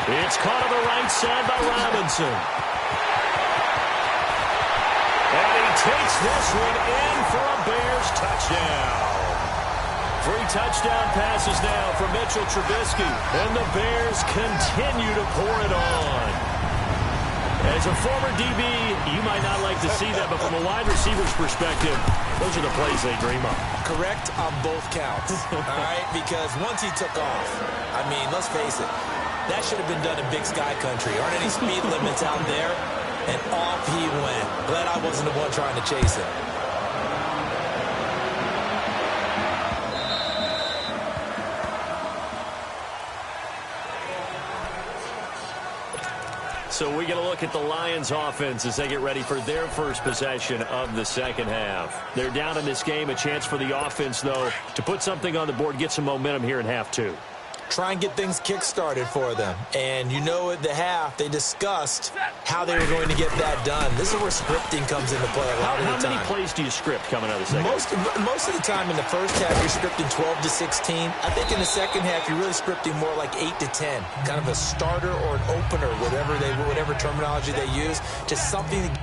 It's caught on the right side by Robinson. And he takes this one in for a Bears touchdown. 3 touchdown passes now for Mitchell Trubisky. And the Bears continue to pour it on. As a former DB, you might not like to see that, but from a wide receiver's perspective, those are the plays they dream of. Correct on both counts, all right? Because once he took off, I mean, let's face it, that should have been done in Big Sky Country. Aren't any speed limits out there? And off he went. Glad I wasn't the one trying to chase it. So we get a look at the Lions offense as they get ready for their first possession of the second half. They're down in this game. A chance for the offense, though, to put something on the board, get some momentum here in half 2. Try and get things kick-started for them. And at the half, they discussed how they were going to get that done. This is where scripting comes into play a lot of the time. How many plays do you script coming out of the second half? Most of the time in the first half, you're scripting 12 to 16. I think in the second half, you're really scripting more like 8 to 10. Kind of a starter or an opener, whatever terminology they use. Just something to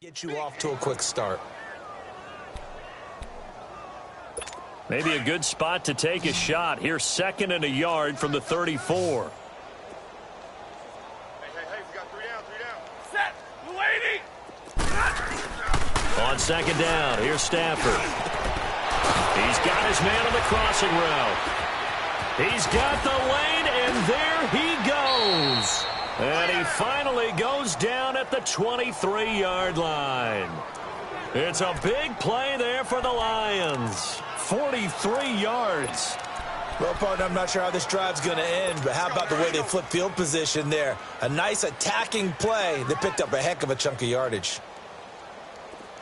Get you off to a quick start. Maybe a good spot to take a shot. Here's 2nd and a yard from the 34. Hey, we got 3 down. Set, lady. On 2nd down, here's Stafford. He's got his man on the crossing route. He's got the lane, and there he goes. And he finally goes down at the 23-yard line. It's a big play there for the Lions. 43 yards. Well, partner, I'm not sure how this drive's going to end, but how about the way they flip field position there? A nice attacking play that picked up a heck of a chunk of yardage.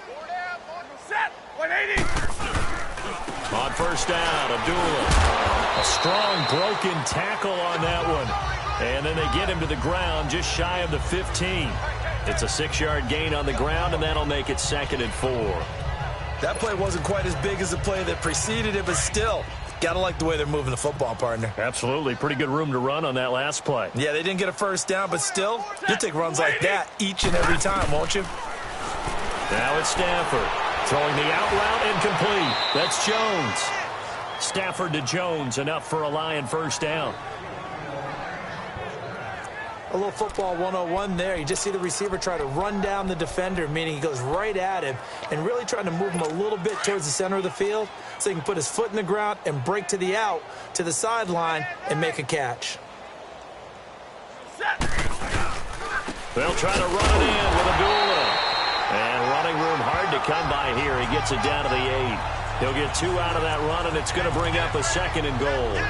4 down, set, 180. On 1st down, Abdullah. A strong broken tackle on that one. And then they get him to the ground just shy of the 15. It's a 6-yard gain on the ground, and that'll make it 2nd and 4. That play wasn't quite as big as the play that preceded it, but still, got to like the way they're moving the football, partner. Absolutely. Pretty good room to run on that last play. Yeah, they didn't get a 1st down, but still, you'll take runs like that each and every time, won't you? Now it's Stafford. Throwing the out route incomplete. That's Jones. Stafford to Jones, enough for a Lion 1st down. A little football 101 there. You just see the receiver try to run down the defender, meaning he goes right at him and really trying to move him a little bit towards the center of the field so he can put his foot in the ground and break to the out, to the sideline, and make a catch. They'll try to run it in with Abdullah. And running room hard to come by here. He gets it down to the 8. He'll get 2 out of that run, and it's going to bring up a 2nd and goal.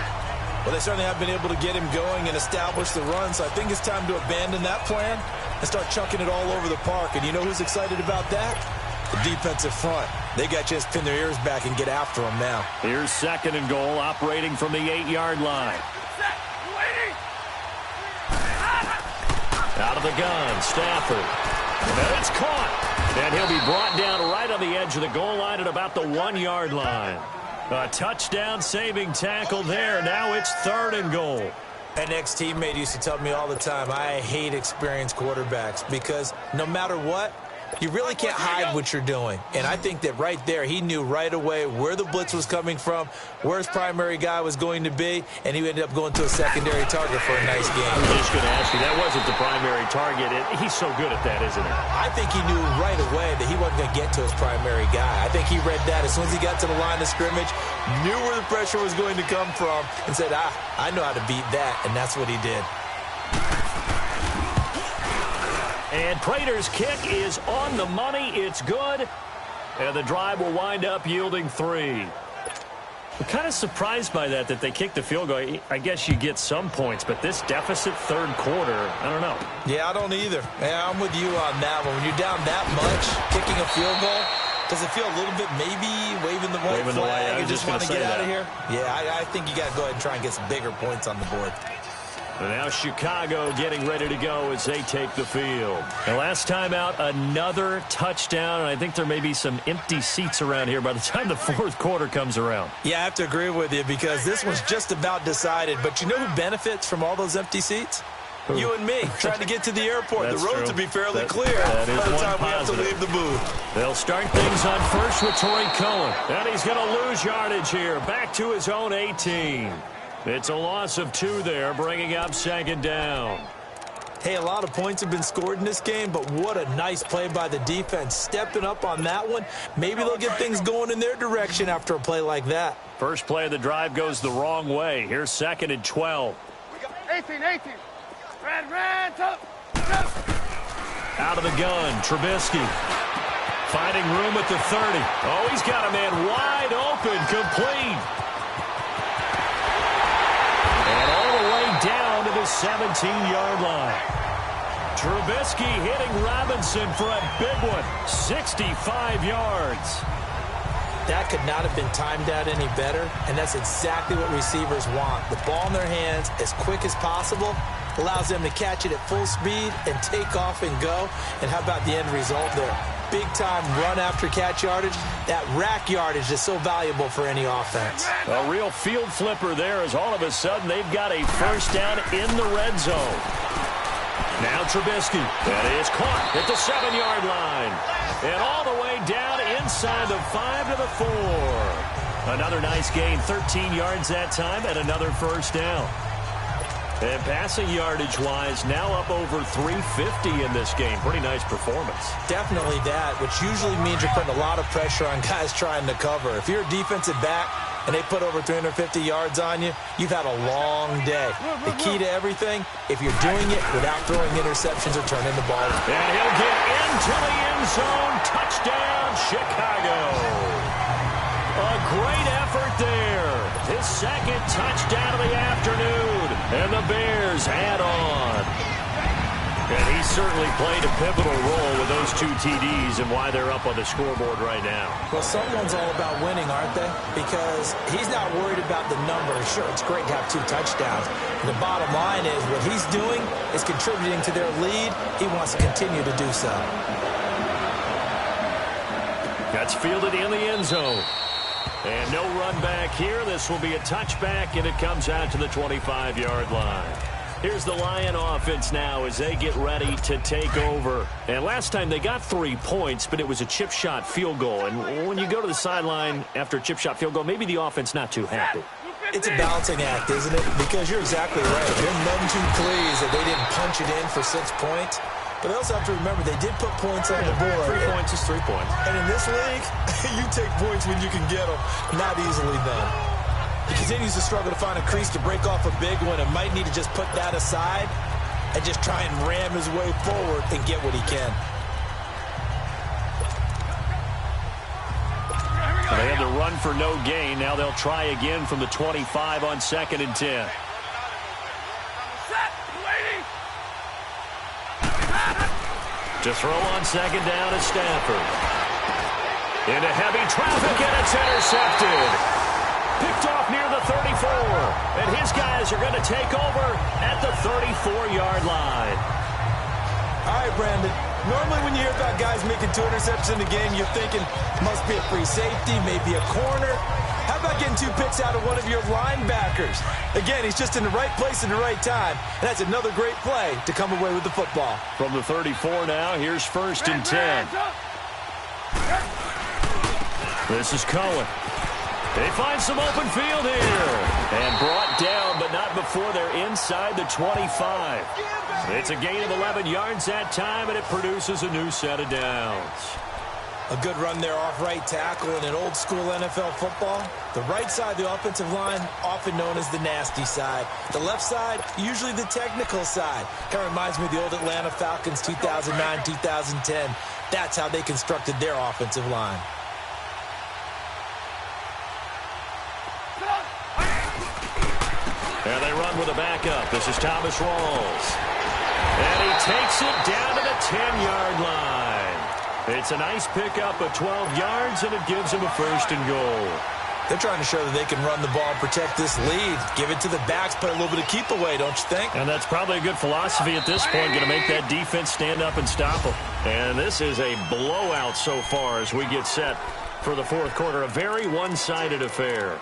Well, they certainly have been able to get him going and establish the run, so I think it's time to abandon that plan and start chucking it all over the park. And you know who's excited about that? The defensive front. They got a chance to pin their ears back and get after him now. Here's 2nd and goal, operating from the 8-yard line. Out of the gun, Stafford. And it's caught. And he'll be brought down right on the edge of the goal line at about the 1-yard line. A touchdown-saving tackle there. Now it's 3rd and goal. An ex-teammate used to tell me all the time, I hate experienced quarterbacks because no matter what, you really can't hide what you're doing. And I think that right there, he knew right away where the blitz was coming from, where his primary guy was going to be, and he ended up going to a secondary target for a nice game. I was just going to ask you, that wasn't the primary target. He's so good at that, isn't he? I think he knew right away that he wasn't going to get to his primary guy. I think he read that as soon as he got to the line of scrimmage, knew where the pressure was going to come from, and said, I know how to beat that, and that's what he did. And Prater's kick is on the money. It's good. And the drive will wind up yielding 3. I'm kind of surprised by that they kicked the field goal. I guess you get some points, but this deficit 3rd quarter, I don't know. Yeah, I don't either. Yeah, I'm with you on that one. When you're down that much, kicking a field goal, does it feel a little bit maybe waving the white flag and just want to get out of here? Yeah, I think you got to go ahead and try and get some bigger points on the board. And now Chicago getting ready to go as they take the field. And last time out, another touchdown. And I think there may be some empty seats around here by the time the 4th quarter comes around. Yeah, I have to agree with you because this one's just about decided. But you know who benefits from all those empty seats? Who? You and me, trying to get to the airport. The roads will be fairly clear by the time we have to leave the booth. They'll start things on first with Torrey Cohen. And he's going to lose yardage here. Back to his own 18. It's a loss of 2 there, bringing up 2nd down. Hey, a lot of points have been scored in this game, but what a nice play by the defense. Stepping up on that one. Maybe they'll get things going in their direction after a play like that. First play of the drive goes the wrong way. Here's 2nd and 12. 18. Red, top. Out of the gun, Trubisky. Finding room at the 30. Oh, he's got a man wide open, complete. Down to the 17-yard line. Trubisky hitting Robinson for a big one. 65 yards. That could not have been timed out any better, and that's exactly what receivers want. The ball in their hands as quick as possible allows them to catch it at full speed and take off and go. And how about the end result there? Big-time run-after-catch yardage. That rack yardage is so valuable for any offense. A real field flipper there as all of a sudden they've got a 1st down in the red zone. Now Trubisky. That is caught at the 7-yard line. And all the way down inside the 5 to the 4. Another nice gain, 13 yards that time, and another first down. And passing yardage-wise, now up over 350 in this game. Pretty nice performance. Definitely that, which usually means you're putting a lot of pressure on guys trying to cover. If you're a defensive back and they put over 350 yards on you, you've had a long day. The key to everything, if you're doing it without throwing interceptions or turning the ball. And he'll get into the end zone. Touchdown, Chicago. A great effort there. His second touchdown of the afternoon. And the Bears add on. And he certainly played a pivotal role with those 2 TDs and why they're up on the scoreboard right now. Well, someone's all about winning, aren't they? Because he's not worried about the number. Sure, it's great to have 2 touchdowns. The bottom line is what he's doing is contributing to their lead. He wants to continue to do so. That's fielded in the end zone. And no run back here. This will be a touchback, and it comes out to the 25-yard line. Here's the Lion offense now as they get ready to take over. And last time they got 3 points, but it was a chip shot field goal. And when you go to the sideline after a chip shot field goal, maybe the offense not too happy. It's a balancing act, isn't it? Because you're exactly right. They're none too pleased that they didn't punch it in for 6 points. But they also have to remember they did put points on the board. 3 points is 3 points. And in this league, you take points when you can get them. Not easily done. He continues to struggle to find a crease to break off a big one and might need to just put that aside and just try and ram his way forward and get what he can. They had to run for no gain. Now they'll try again from the 25 on 2nd and 10. To throw on 2nd down is Stafford. Into heavy traffic, and it's intercepted. Picked off near the 34. And his guys are going to take over at the 34-yard line. All right, Brandon. Normally when you hear about guys making 2 interceptions in the game, you're thinking must be a free safety, maybe a corner. How about getting 2 picks out of one of your linebackers? Again, he's just in the right place at the right time. And that's another great play to come away with the football. From the 34 now, here's 1st and 10. This is Cohen. They find some open field here. And brought down, but not before they're inside the 25. It's a gain of 11 yards that time, and it produces a new set of downs. A good run there off right tackle in an old-school NFL football. The right side of the offensive line, often known as the nasty side. The left side, usually the technical side. Kind of reminds me of the old Atlanta Falcons 2009-2010. That's how they constructed their offensive line. And they run with a backup. This is Thomas Rawls. And he takes it down to the 10-yard line. It's a nice pickup of 12 yards, and it gives him a 1st and goal. They're trying to show that they can run the ball, protect this lead, give it to the backs, put a little bit of keep away, don't you think? And that's probably a good philosophy at this point, going to make that defense stand up and stop them. And this is a blowout so far as we get set for the 4th quarter. A very one-sided affair.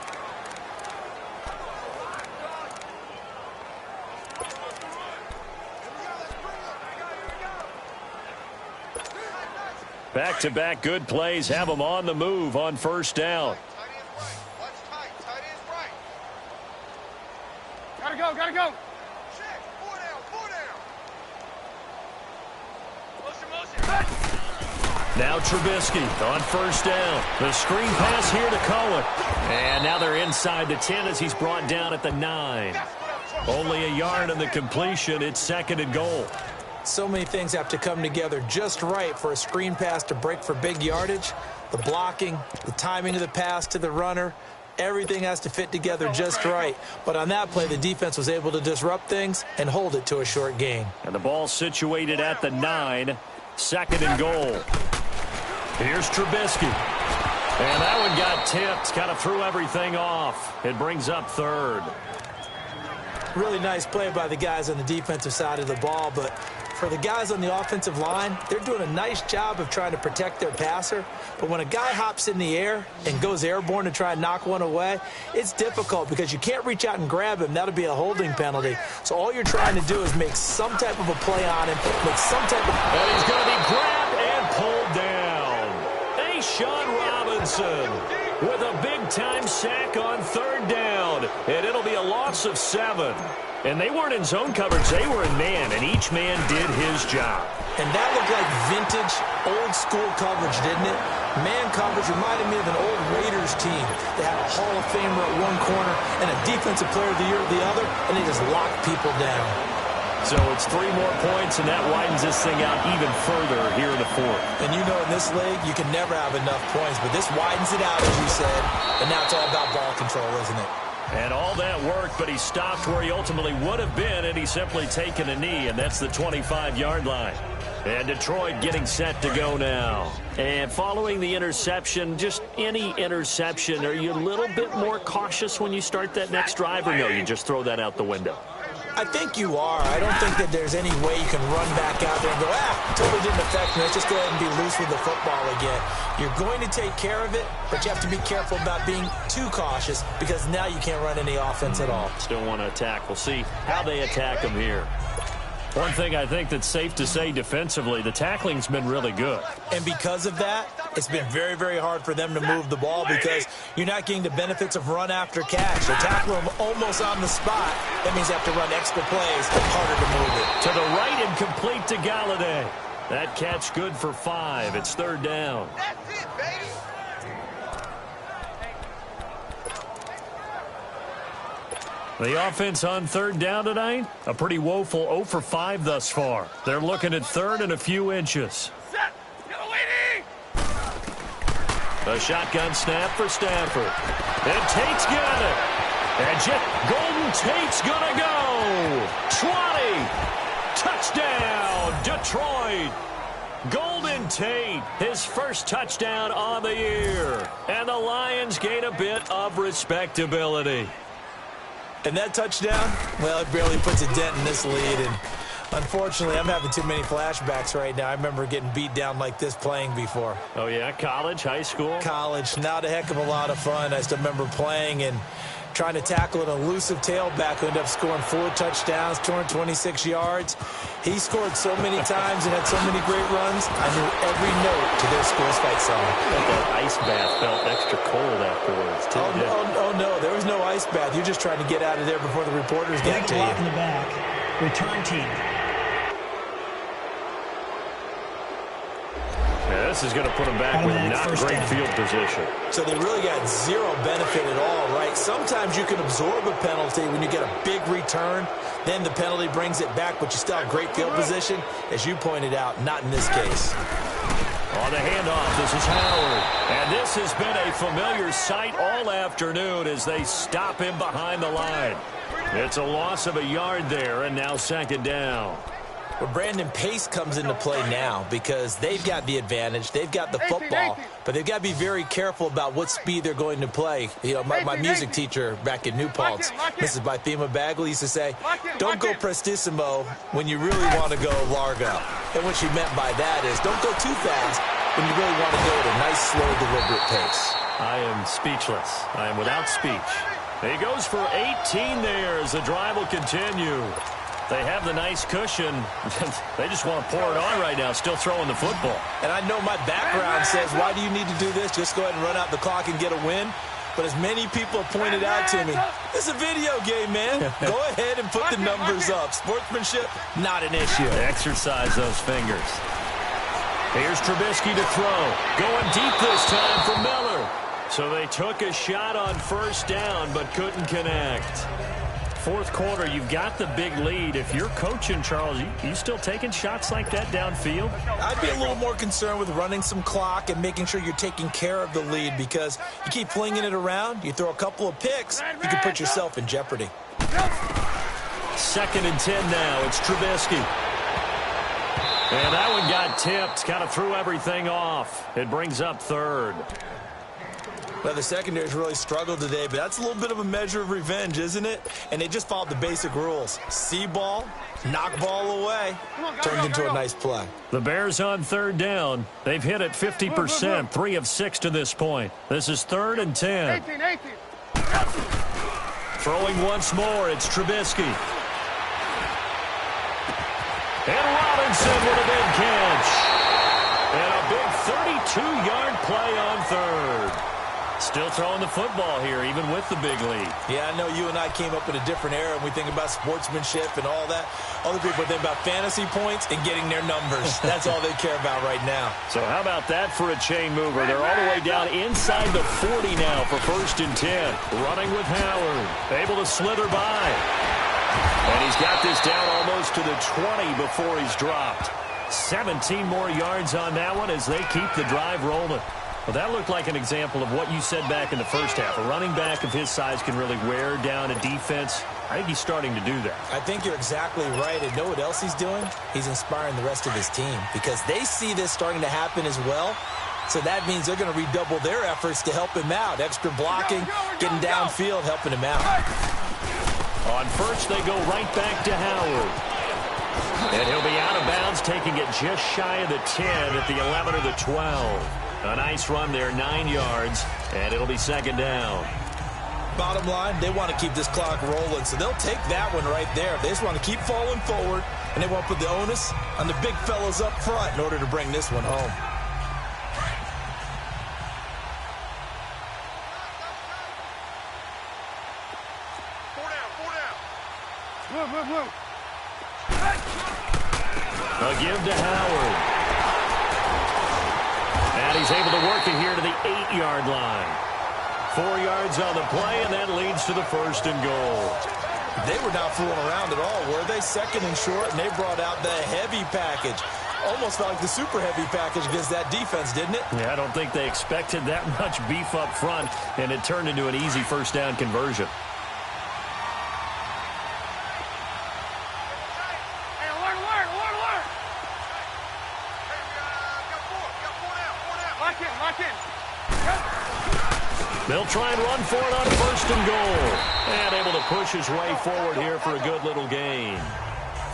Back-to-back good plays have them on the move on 1st down. Gotta go, gotta go. Check, 4 down. Motion. Now Trubisky on 1st down. The screen pass here to Cohen. And now they're inside the 10 as he's brought down at the 9. Only a yard on the completion. It's 2nd and goal. So many things have to come together just right for a screen pass to break for big yardage. The blocking, the timing of the pass to the runner, everything has to fit together just right. But on that play, the defense was able to disrupt things and hold it to a short gain. And the ball situated at the 9, 2nd and goal. Here's Trubisky. And that one got tipped, kind of threw everything off. It brings up 3rd. Really nice play by the guys on the defensive side of the ball, but for the guys on the offensive line, they're doing a nice job of trying to protect their passer. But when a guy hops in the air and goes airborne to try and knock one away, it's difficult because you can't reach out and grab him. That'll be a holding penalty. So all you're trying to do is make some type of a play on him, make some type of... And he's going to be grabbed and pulled down. Sean Robinson with a big-time sack on 3rd down. And it'll be a loss of 7. And they weren't in zone coverage. They were in man, and each man did his job. And that looked like vintage, old-school coverage, didn't it? Man coverage reminded me of an old Raiders team. They had a Hall of Famer at one corner and a Defensive Player of the Year at the other, and they just locked people down. So it's 3 more points, and that widens this thing out even further here in the 4th. And you know in this league, you can never have enough points, but this widens it out, as you said, and now it's all about ball control, isn't it? And all that work, but he stopped where he ultimately would have been, and he's simply taken a knee, and that's the 25-yard line. And Detroit getting set to go now. And following the interception, just any interception, are you a little bit more cautious when you start that next drive, or no, you just throw that out the window? I think you are. I don't think that there's any way you can run back out there and go, totally didn't affect me. Let's just go ahead and be loose with the football again. You're going to take care of it, but you have to be careful about being too cautious because now you can't run any offense at all. Still want to attack. We'll see how they attack them here. One thing I think that's safe to say defensively, the tackling's been really good. And because of that, it's been very, very hard for them to move the ball because you're not getting the benefits of run after catch. They're tackling them almost on the spot. That means you have to run extra plays, harder to move it. To the right and complete to Galladay. That catch good for 5. It's 3rd down. That's it, baby. The offense on 3rd down tonight, a pretty woeful 0 for 5 thus far. They're looking at 3rd and a few inches. Set. Yellow waiting. A shotgun snap for Stafford. And Tate's got it. And Golden Tate's going to go. 20. Touchdown, Detroit. Golden Tate, his first touchdown on the year. And the Lions gain a bit of respectability. And that touchdown, well, it barely puts a dent in this lead. And unfortunately, I'm having too many flashbacks right now. I remember getting beat down like this playing before. Oh, yeah? College, high school? College. Not a heck of a lot of fun. I still remember playing and trying to tackle an elusive tailback who ended up scoring 4 touchdowns, 226 yards. He scored so many times and had so many great runs, I knew every note to their school's fight song. That ice bath felt extra cold afterwards, too. Oh, no, there was no ice bath. You're just trying to get out of there before the reporters get to you. In the back. Return team. Yeah, this is going to put them back with not great field position. So they really got zero benefit at all, right? Sometimes you can absorb a penalty when you get a big return. Then the penalty brings it back, but you still have great field position. As you pointed out, not in this case. On the handoff, this is Howard. And this has been a familiar sight all afternoon as they stop him behind the line. It's a loss of a yard there, and now 2nd down. Well, Brandon, pace comes into play now because they've got the advantage. They've got the football, but they've got to be very careful about what speed they're going to play. You know, my music teacher back in New Paltz, Mrs. Bythema Bagley, used to say, don't go prestissimo when you really want to go largo. And what she meant by that is don't go too fast when you really want to go at a nice, slow, deliberate pace. I am speechless. I am without speech. He goes for 18 there as the drive will continue. They have the nice cushion. They just want to pour it on right now, still throwing the football. And I know my background says, why do you need to do this? Just go ahead and run out the clock and get a win. But as many people have pointed out to me, this is a video game, man. Go ahead and put the numbers up. Sportsmanship, not an issue. Exercise those fingers. Here's Trubisky to throw. Going deep this time for Miller. So they took a shot on 1st down, but couldn't connect. 4th quarter, you've got the big lead. If you're coaching, Charles, you still taking shots like that downfield? I'd be a little more concerned with running some clock and making sure you're taking care of the lead because you keep flinging it around, you throw a couple of picks, you can put yourself in jeopardy. 2nd and 10 now. It's Trubisky. And that one got tipped, kind of threw everything off. It brings up 3rd. Well, the secondary's really struggled today, but that's a little bit of a measure of revenge, isn't it? And they just followed the basic rules. See ball, knock ball away. Turned into a nice play. The Bears on third down. They've hit it 50%, 3 of 6 to this point. This is 3rd and 10. 18. Throwing once more, it's Trubisky. And Robinson with a big catch. And a big 32-yard play on third. Still throwing the football here, even with the big lead. Yeah, I know you and I came up in a different era, and we think about sportsmanship and all that. Other people think about fantasy points and getting their numbers. That's all they care about right now. So how about that for a chain mover? They're all the way down inside the 40 now for 1st and 10. Running with Howard. Able to slither by. And he's got this down almost to the 20 before he's dropped. 17 more yards on that one as they keep the drive rolling. Well, that looked like an example of what you said back in the first half. A running back of his size can really wear down a defense. I think he's starting to do that. I think you're exactly right. And know what else he's doing? He's inspiring the rest of his team because they see this starting to happen as well. So that means they're going to redouble their efforts to help him out. Extra blocking, getting downfield, helping him out. On first, they go right back to Howard. And he'll be out of bounds, taking it just shy of the 10 at the 11 or the 12. A nice run there, 9 yards, and it'll be 2nd down. Bottom line, they want to keep this clock rolling, so they'll take that one right there. They just want to keep falling forward, and they want to put the onus on the big fellas up front in order to bring this one home. Move. A give to Howard. And he's able to work it here to the 8-yard line. 4 yards on the play, and that leads to the 1st and goal. They were not fooling around at all, were they? 2nd and short, and they brought out the heavy package. Almost felt like the super heavy package against that defense, didn't it? Yeah, I don't think they expected that much beef up front, and it turned into an easy 1st down conversion. They'll try and run for it on 1st and goal. And able to push his way forward here for a good little gain.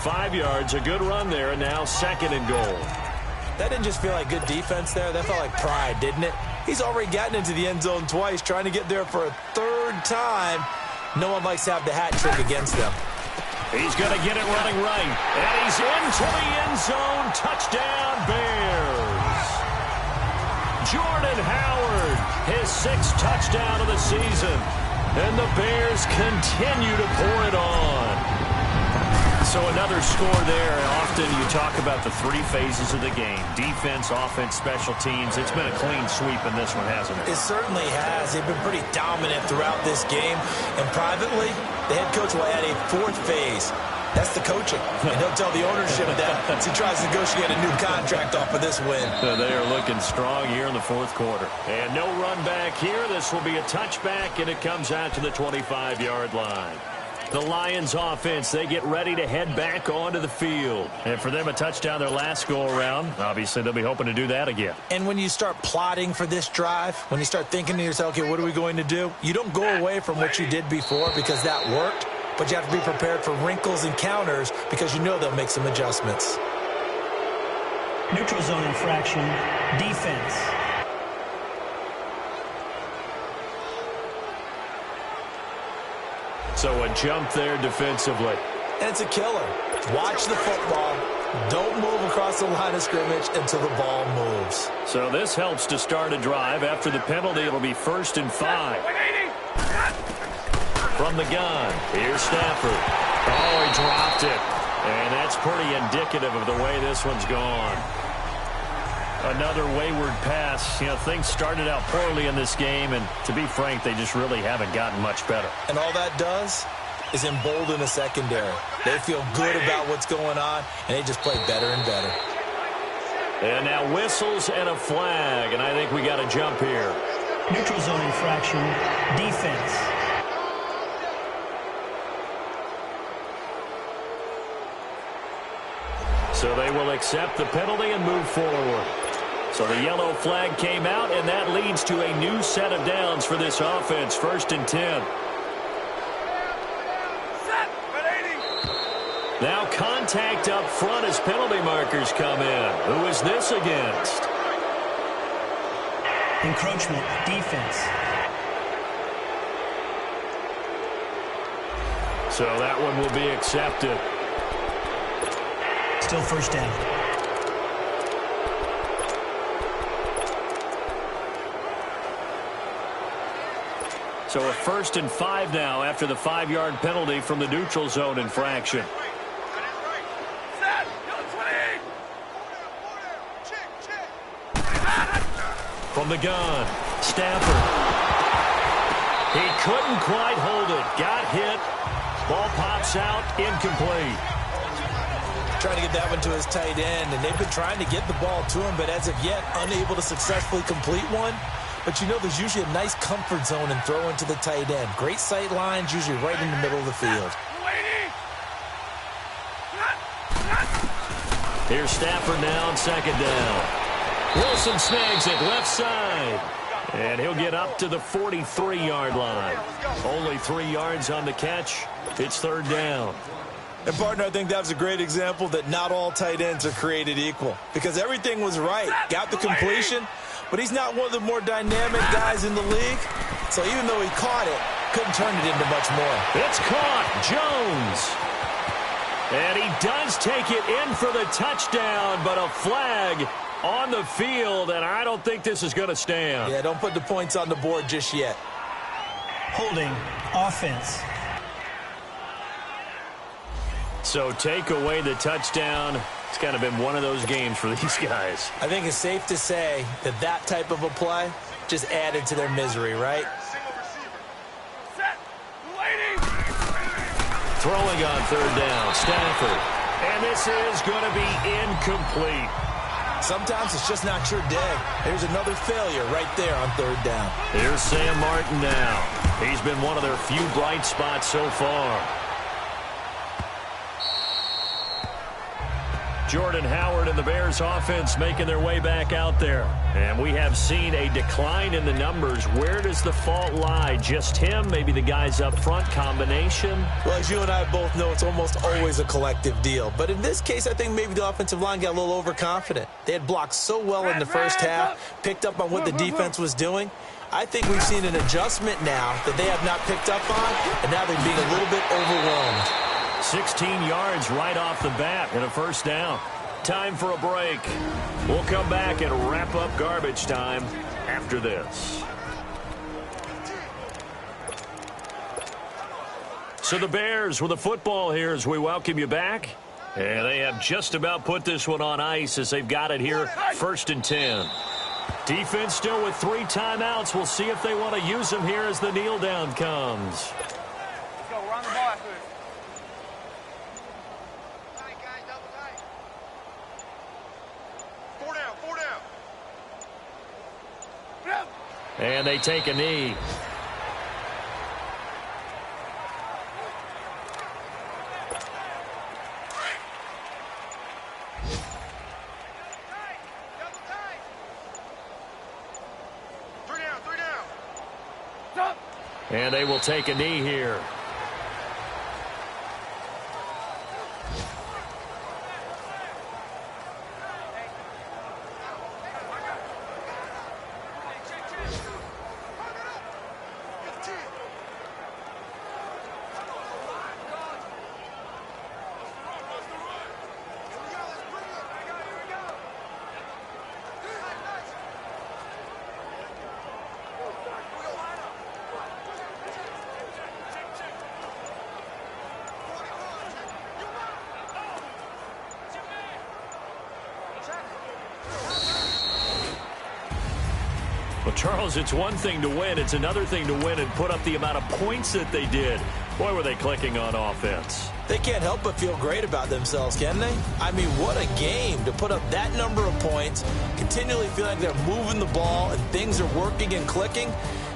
5 yards, a good run there, and now 2nd and goal. That didn't just feel like good defense there. That felt like pride, didn't it? He's already gotten into the end zone twice, trying to get there for a 3rd time. No one likes to have the hat trick against them. He's going to get it running right. And he's into the end zone. Touchdown, Bears. Jordan Howard, his 6th touchdown of the season. And the Bears continue to pour it on. So another score there. Often you talk about the 3 phases of the game. Defense, offense, special teams. It's been a clean sweep in this one, hasn't it? It certainly has. They've been pretty dominant throughout this game. And privately, the head coach will add a 4th phase. That's the coaching. And he'll tell the ownership that as he tries to negotiate a new contract off of this win. They are looking strong here in the 4th quarter. And no run back here. This will be a touchback, and it comes out to the 25-yard line. The Lions offense, they get ready to head back onto the field. And for them, a touchdown their last go-around. Obviously, they'll be hoping to do that again. And when you start plotting for this drive, when you start thinking to yourself, okay, what are we going to do? You don't go away from what you did before because that worked. But you have to be prepared for wrinkles and counters because you know they'll make some adjustments. Neutral zone infraction, defense. So a jump there defensively. And it's a killer. Watch the football. Don't move across the line of scrimmage until the ball moves. So this helps to start a drive. After the penalty, it'll be 1st and 5. From the gun, here's Stafford. Oh, he dropped it. And that's pretty indicative of the way this one's gone. Another wayward pass. You know, things started out poorly in this game, and to be frank, they just really haven't gotten much better. And all that does is embolden the secondary. They feel good about what's going on, and they just play better and better. And now whistles and a flag, and I think we got a jump here. Neutral zone infraction, defense. So they will accept the penalty and move forward. So the yellow flag came out, and that leads to a new set of downs for this offense. 1st and 10. Now contact up front as penalty markers come in. Who is this against? Encroachment, defense. So that one will be accepted. Still 1st down. So a 1st and 5 now after the 5-yard penalty from the neutral zone infraction. From the gun, Stafford. He couldn't quite hold it. Got hit. Ball pops out, incomplete. Trying to get that one to his tight end, and they've been trying to get the ball to him, but as of yet, unable to successfully complete one. But you know there's usually a nice comfort zone in throwing to the tight end. Great sight lines, usually right in the middle of the field. Here's Stafford now on 2nd down. Wilson snags it left side. And he'll get up to the 43-yard line. Only 3 yards on the catch. It's 3rd down. And, partner, I think that was a great example that not all tight ends are created equal. Because everything was right. Got the completion, but he's not one of the more dynamic guys in the league. So even though he caught it, couldn't turn it into much more. It's caught. Jones. And he does take it in for the touchdown, but a flag on the field, and I don't think this is going to stand. Yeah, don't put the points on the board just yet. Holding, offense. So take away the touchdown. It's kind of been one of those games for these guys. I think it's safe to say that that type of a play just added to their misery, right? Throwing on 3rd down, Stafford. And this is going to be incomplete. Sometimes it's just not your day. There's another failure right there on 3rd down. Here's Sam Martin now. He's been one of their few bright spots so far. Jordan Howard and the Bears offense making their way back out there. And we have seen a decline in the numbers. Where does the fault lie? Just him? Maybe the guys up front? Combination? Well, as you and I both know, it's almost always a collective deal. But in this case, I think maybe the offensive line got a little overconfident. They had blocked so well in the first half, picked up on what the defense was doing. I think we've seen an adjustment now that they have not picked up on, and now they're being a little bit overwhelmed. 16 yards right off the bat and a 1st down. Time for a break. We'll come back and wrap up garbage time after this. So the Bears with the football here as we welcome you back. And they have just about put this one on ice as they've got it here, 1st and 10. Defense still with 3 timeouts. We'll see if they want to use them here as the kneel down comes. Let's go. We're on the ball after this. And they take a knee. And they will take a knee here. Well, Charles, it's one thing to win. It's another thing to win and put up the amount of points that they did. Boy, were they clicking on offense. They can't help but feel great about themselves, can they? I mean, what a game to put up that number of points, continually feel like they're moving the ball and things are working and clicking.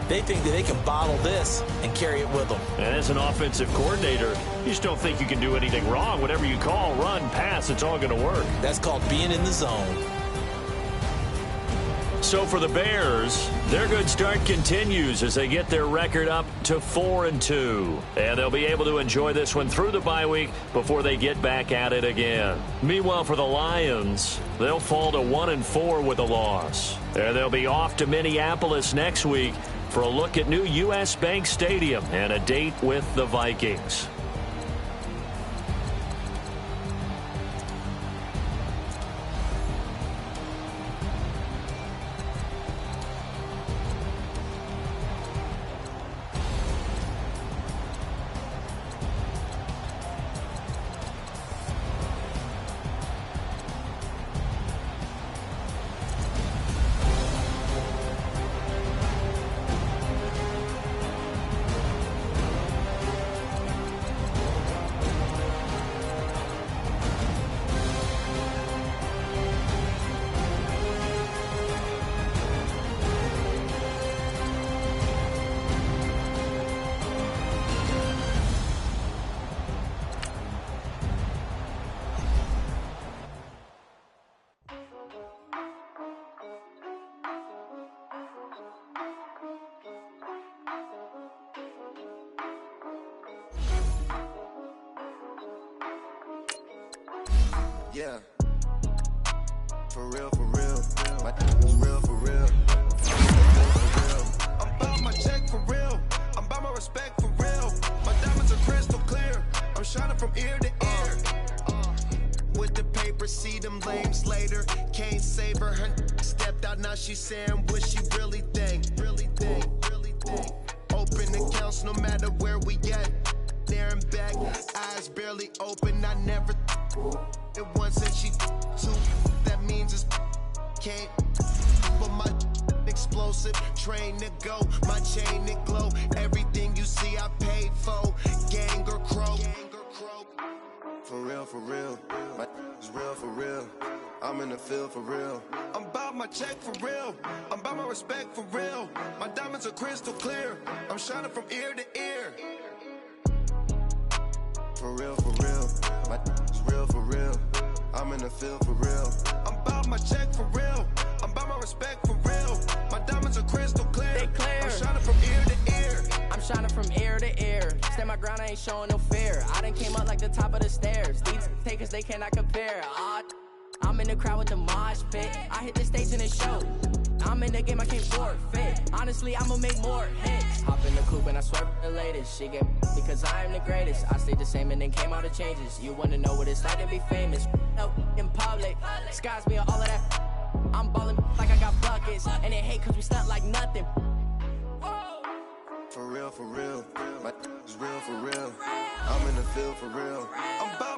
They think that they can bottle this and carry it with them. And as an offensive coordinator, you just don't think you can do anything wrong. Whatever you call, run, pass, it's all going to work. That's called being in the zone. So for the Bears, their good start continues as they get their record up to 4-2. And they'll be able to enjoy this one through the bye week before they get back at it again. Meanwhile, for the Lions, they'll fall to 1-4 with a loss. And they'll be off to Minneapolis next week for a look at new U.S. Bank Stadium and a date with the Vikings. Yeah. For real, for real. My is real, for real. For real. I'm about my check for real. I'm about my respect for real. My diamonds are crystal clear. I'm shining from ear to ear. With the paper, see them lames later. Can't save her. Her stepped out, now she saying what she really think. Really think, really think. Open accounts no matter where we at. There and back, eyes barely open. I never it once and she two. That means it's can't. But my explosive train to go, my chain to glow. Everything you see I paid for. Gang or croak. For real, for real. My is real, for real. I'm in the field for real. I'm about my check for real. I'm about my respect for real. My diamonds are crystal clear. I'm shining from ear to ear. For real, for real. My is real, for real. I'm in the field for real. I'm about my check for real. I'm about my respect for real. My diamonds are crystal clear. They clear. I'm shining from ear to ear. I'm shining from ear to ear. Stand my ground, I ain't showing no fear. I done came up like the top of the stairs. These takers, they cannot compare. I'm in the crowd with the mosh pit. I hit the stage in the show. I'm in the game, I can't forfeit. Honestly, I'ma make more hits. Hop in the coupe and I swerve the latest. She get because I am the greatest. I stayed the same and then came out of changes. You wanna know what it's like to be famous? No, in public, skies me and all of that. I'm ballin' like I got buckets. And they hate cause we stunt like nothing. For real, for real. My is real, for real. I'm in the field for real. I'm about